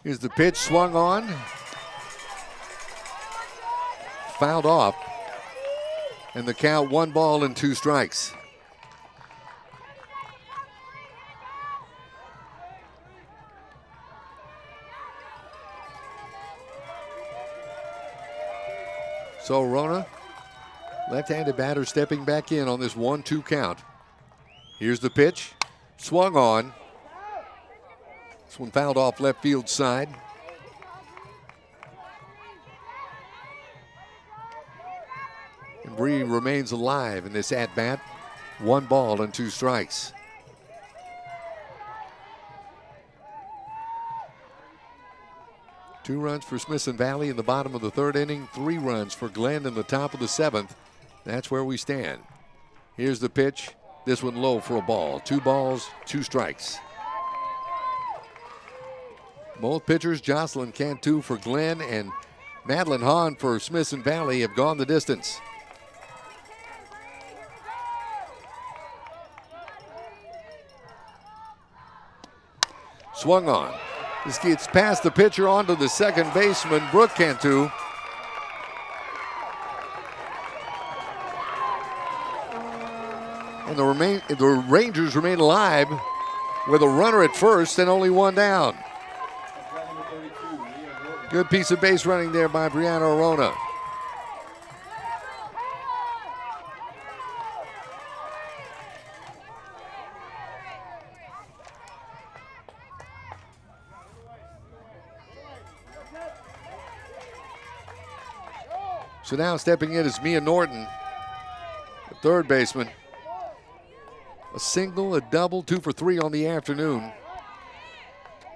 Here's the pitch, swung on. Fouled off. And the count 1 ball and 2 strikes. So Rona, left-handed batter, stepping back in on this 1-2 count. Here's the pitch, swung on. This one fouled off left field side. And Bree remains alive in this at-bat. 1 ball and 2 strikes. Two runs for Smithson Valley in the bottom of the 3rd inning. 3 runs for Glenn in the top of the 7th. That's where we stand. Here's the pitch. This one low for a ball. 2 balls, 2 strikes. Both pitchers, Jocelyn Cantu for Glenn and Madeline Hahn for Smithson Valley, have gone the distance. Swung on. This gets past the pitcher onto the 2nd baseman, Brooke Cantu. And the Rangers remain alive with a runner at first and only 1 down. Good piece of base running there by Brianna Arona. So now stepping in is Mia Norton, the 3rd baseman. A single, a double, 2 for 3 on the afternoon.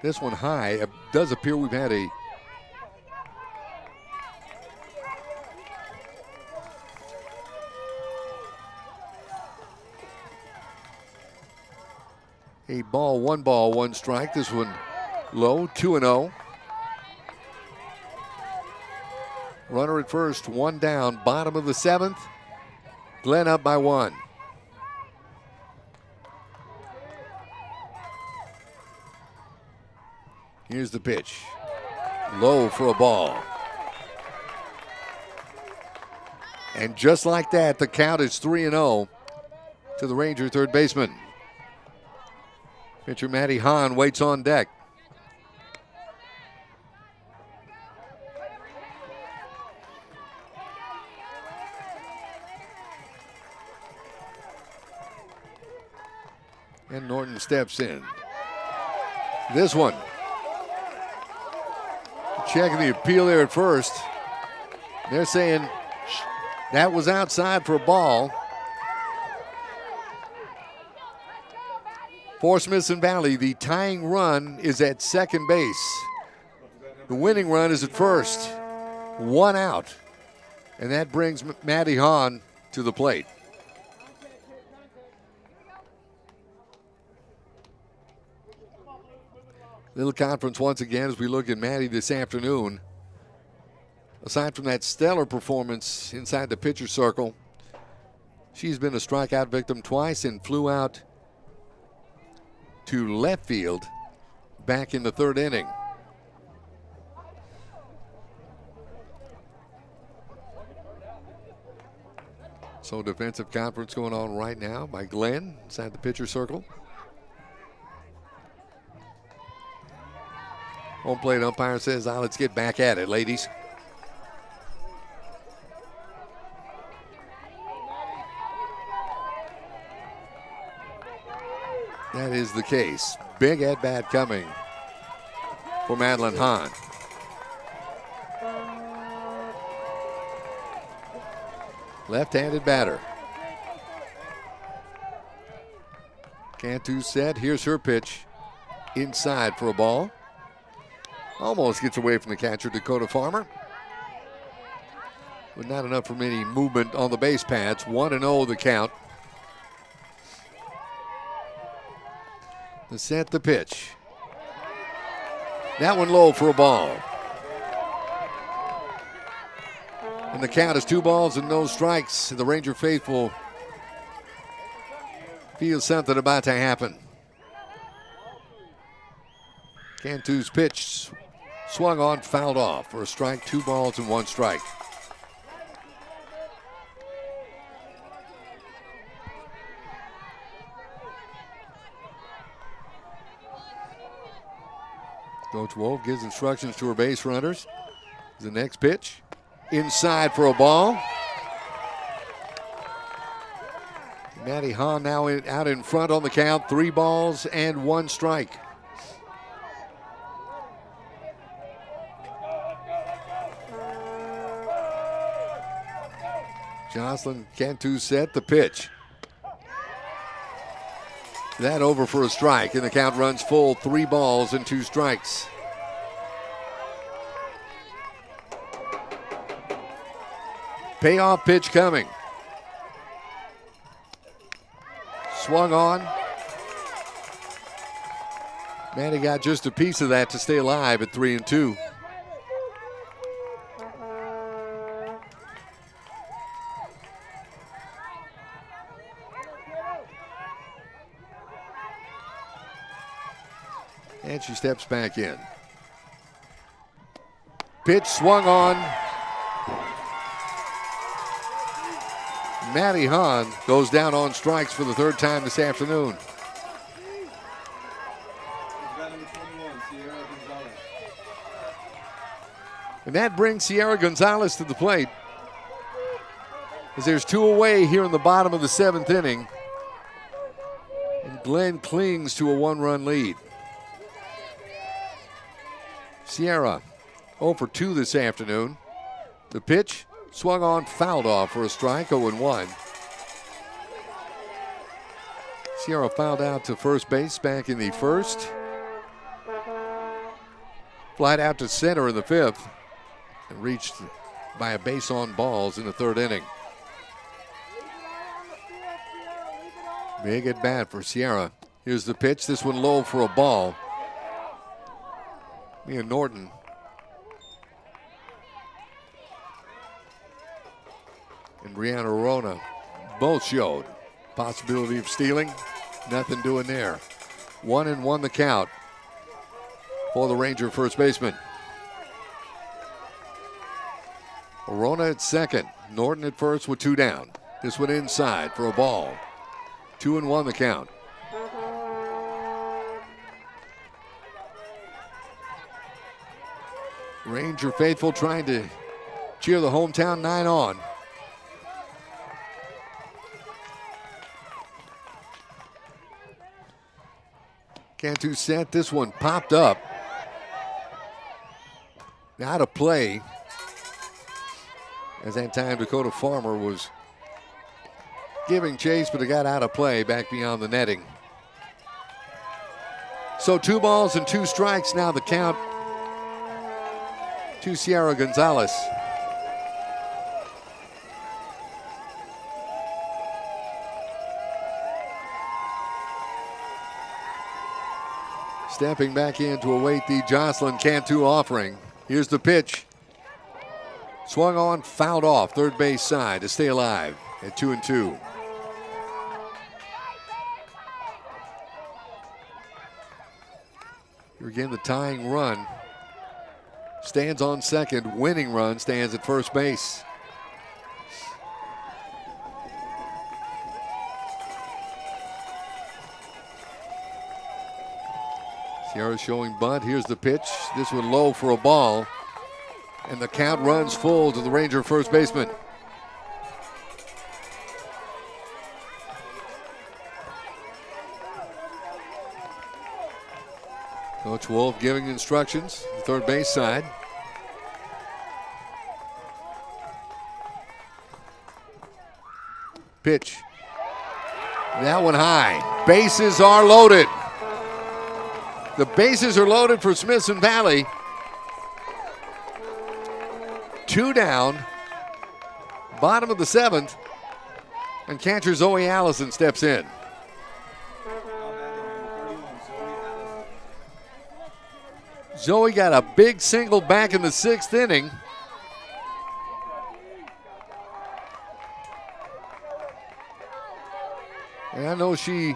This one high. It does appear we've had a ball, 1 ball, 1 strike. This one low, 2-0. Runner at first, 1 down, bottom of the 7th. Glenn up by 1. Here's the pitch. Low for a ball. And just like that, the count is 3-0 to the Ranger third baseman. Pitcher Matty Hahn waits on deck. And Norton steps in. This one. Checking the appeal there at first. They're saying that was outside for a ball. For Smithson Valley, the tying run is at second base. The winning run is at first. 1 out. And that brings Matty Hahn to the plate. Little conference once again as we look at Matty this afternoon. Aside from that stellar performance inside the pitcher circle, she's been a strikeout victim twice and flew out to left field back in the third inning. So defensive conference going on right now by Glenn inside the pitcher circle. Home plate umpire says, let's get back at it, ladies. That is the case. Big at bat coming for Madeline Hahn. Left-handed batter. Cantu set. Here's her pitch. Inside for a ball. Almost gets away from the catcher, Dakota Farmer. But not enough for any movement on the base paths. 1-0 the count. To set the pitch. That one low for a ball. And the count is 2 balls and no strikes. The Ranger faithful feels something about to happen. Cantu's pitch swung on, fouled off for a strike, 2 balls and 1 strike. Coach Wolf gives instructions to her base runners. The next pitch, inside for a ball. Matty Hahn now out in front on the count, 3 balls and 1 strike. Jocelyn Cantu set the pitch. That over for a strike, and the count runs full, 3 balls and 2 strikes. Payoff pitch coming. Swung on. Manny got just a piece of that to stay alive at 3-2. And she steps back in. Pitch swung on. Matty Hahn goes down on strikes for the 3rd time this afternoon. And that brings Sierra Gonzalez to the plate. As there's 2 away here in the bottom of the 7th inning. And Glenn clings to a 1-run lead. Sierra 0 for 2 this afternoon. The pitch swung on, fouled off for a strike, 0-1. Sierra fouled out to first base back in the 1st. Flied out to center in the 5th and reached by a base on balls in the 3rd inning. Big at bat for Sierra. Here's the pitch. This one low for a ball. Mia Norton and Brianna Rona both showed possibility of stealing. Nothing doing there. 1-1 the count. for the Ranger first baseman. Arona at second. Norton at first with 2 down. This one inside for a ball. 2-1 the count. Ranger faithful trying to cheer the hometown 9 on. Cantu set. This one popped up. Out of play. As that time Dakota Farmer was giving chase, but it got out of play back beyond the netting. So 2 balls and 2 strikes now the count to Sierra Gonzalez. Stepping back in to await the Jocelyn Cantu offering. Here's the pitch. Swung on, fouled off, third base side to stay alive at 2-2. Here again, the tying run stands on second. Winning run stands at first base. Sierra showing bunt. Here's the pitch. This one low for a ball. And the count runs full to the Ranger first baseman. Coach Wolf giving instructions, the third base side. Pitch. That one high. Bases are loaded. The bases are loaded for Smithson Valley. 2 down, bottom of the 7th, and catcher Zoe Allison steps in. Zoe got a big single back in the 6th inning. And I know she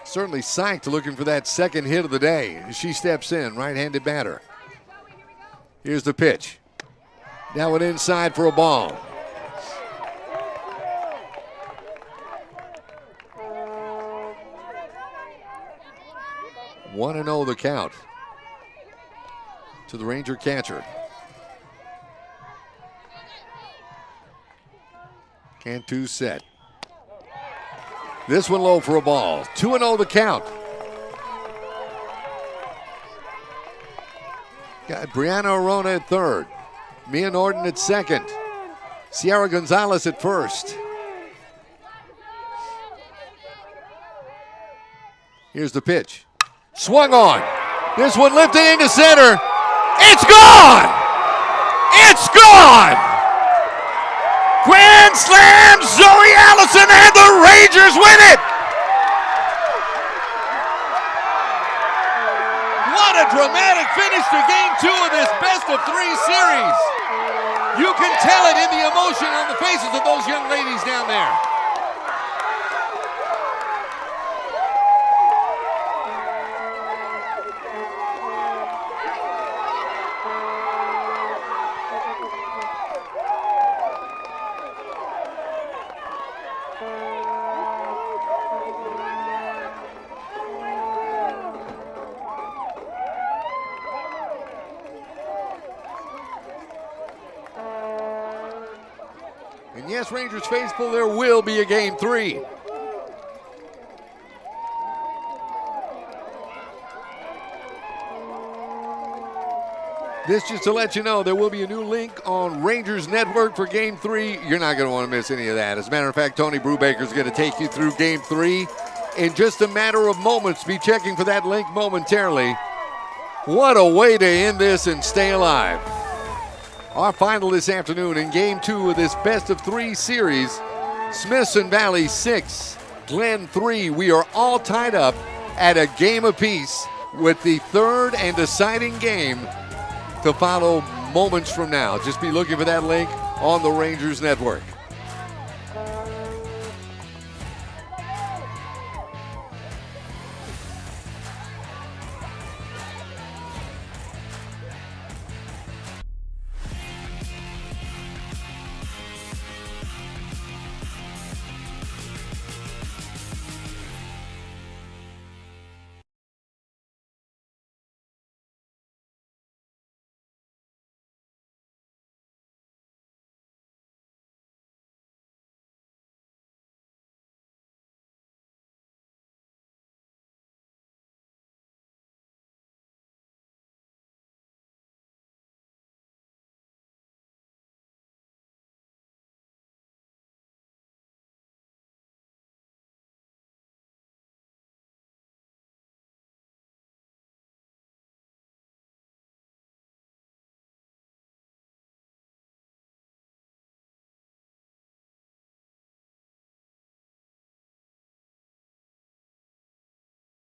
certainly psyched looking for that second hit of the day. She steps in, right-handed batter. Here's the pitch. Now an inside for a ball. One and 0 the count to the Ranger catcher. Cantu set. This one low for a ball. 2-0 the count. Got Brianna Arona at third. Mia Norton at second. Sierra Gonzalez at first. Here's the pitch. Swung on. This one lifting into center. It's gone! It's gone! Grand slam, Zoe Allison, and the Rangers win it! What a dramatic finish to Game 2 of this best-of-3 series. You can tell it in the emotion on the faces of those young ladies down there. And yes, Rangers faithful, there will be a Game 3. This just to let you know, there will be a new link on Rangers Network for Game 3. You're not going to want to miss any of that. As a matter of fact, Tony Brubaker is going to take you through Game 3 in just a matter of moments. Be checking for that link momentarily. What a way to end this and stay alive. Our final this afternoon in Game 2 of this best-of-3 series, Smithson Valley 6, Glen 3. We are all tied up at a game apiece with the third and deciding game to follow moments from now. Just be looking for that link on the Rangers Network.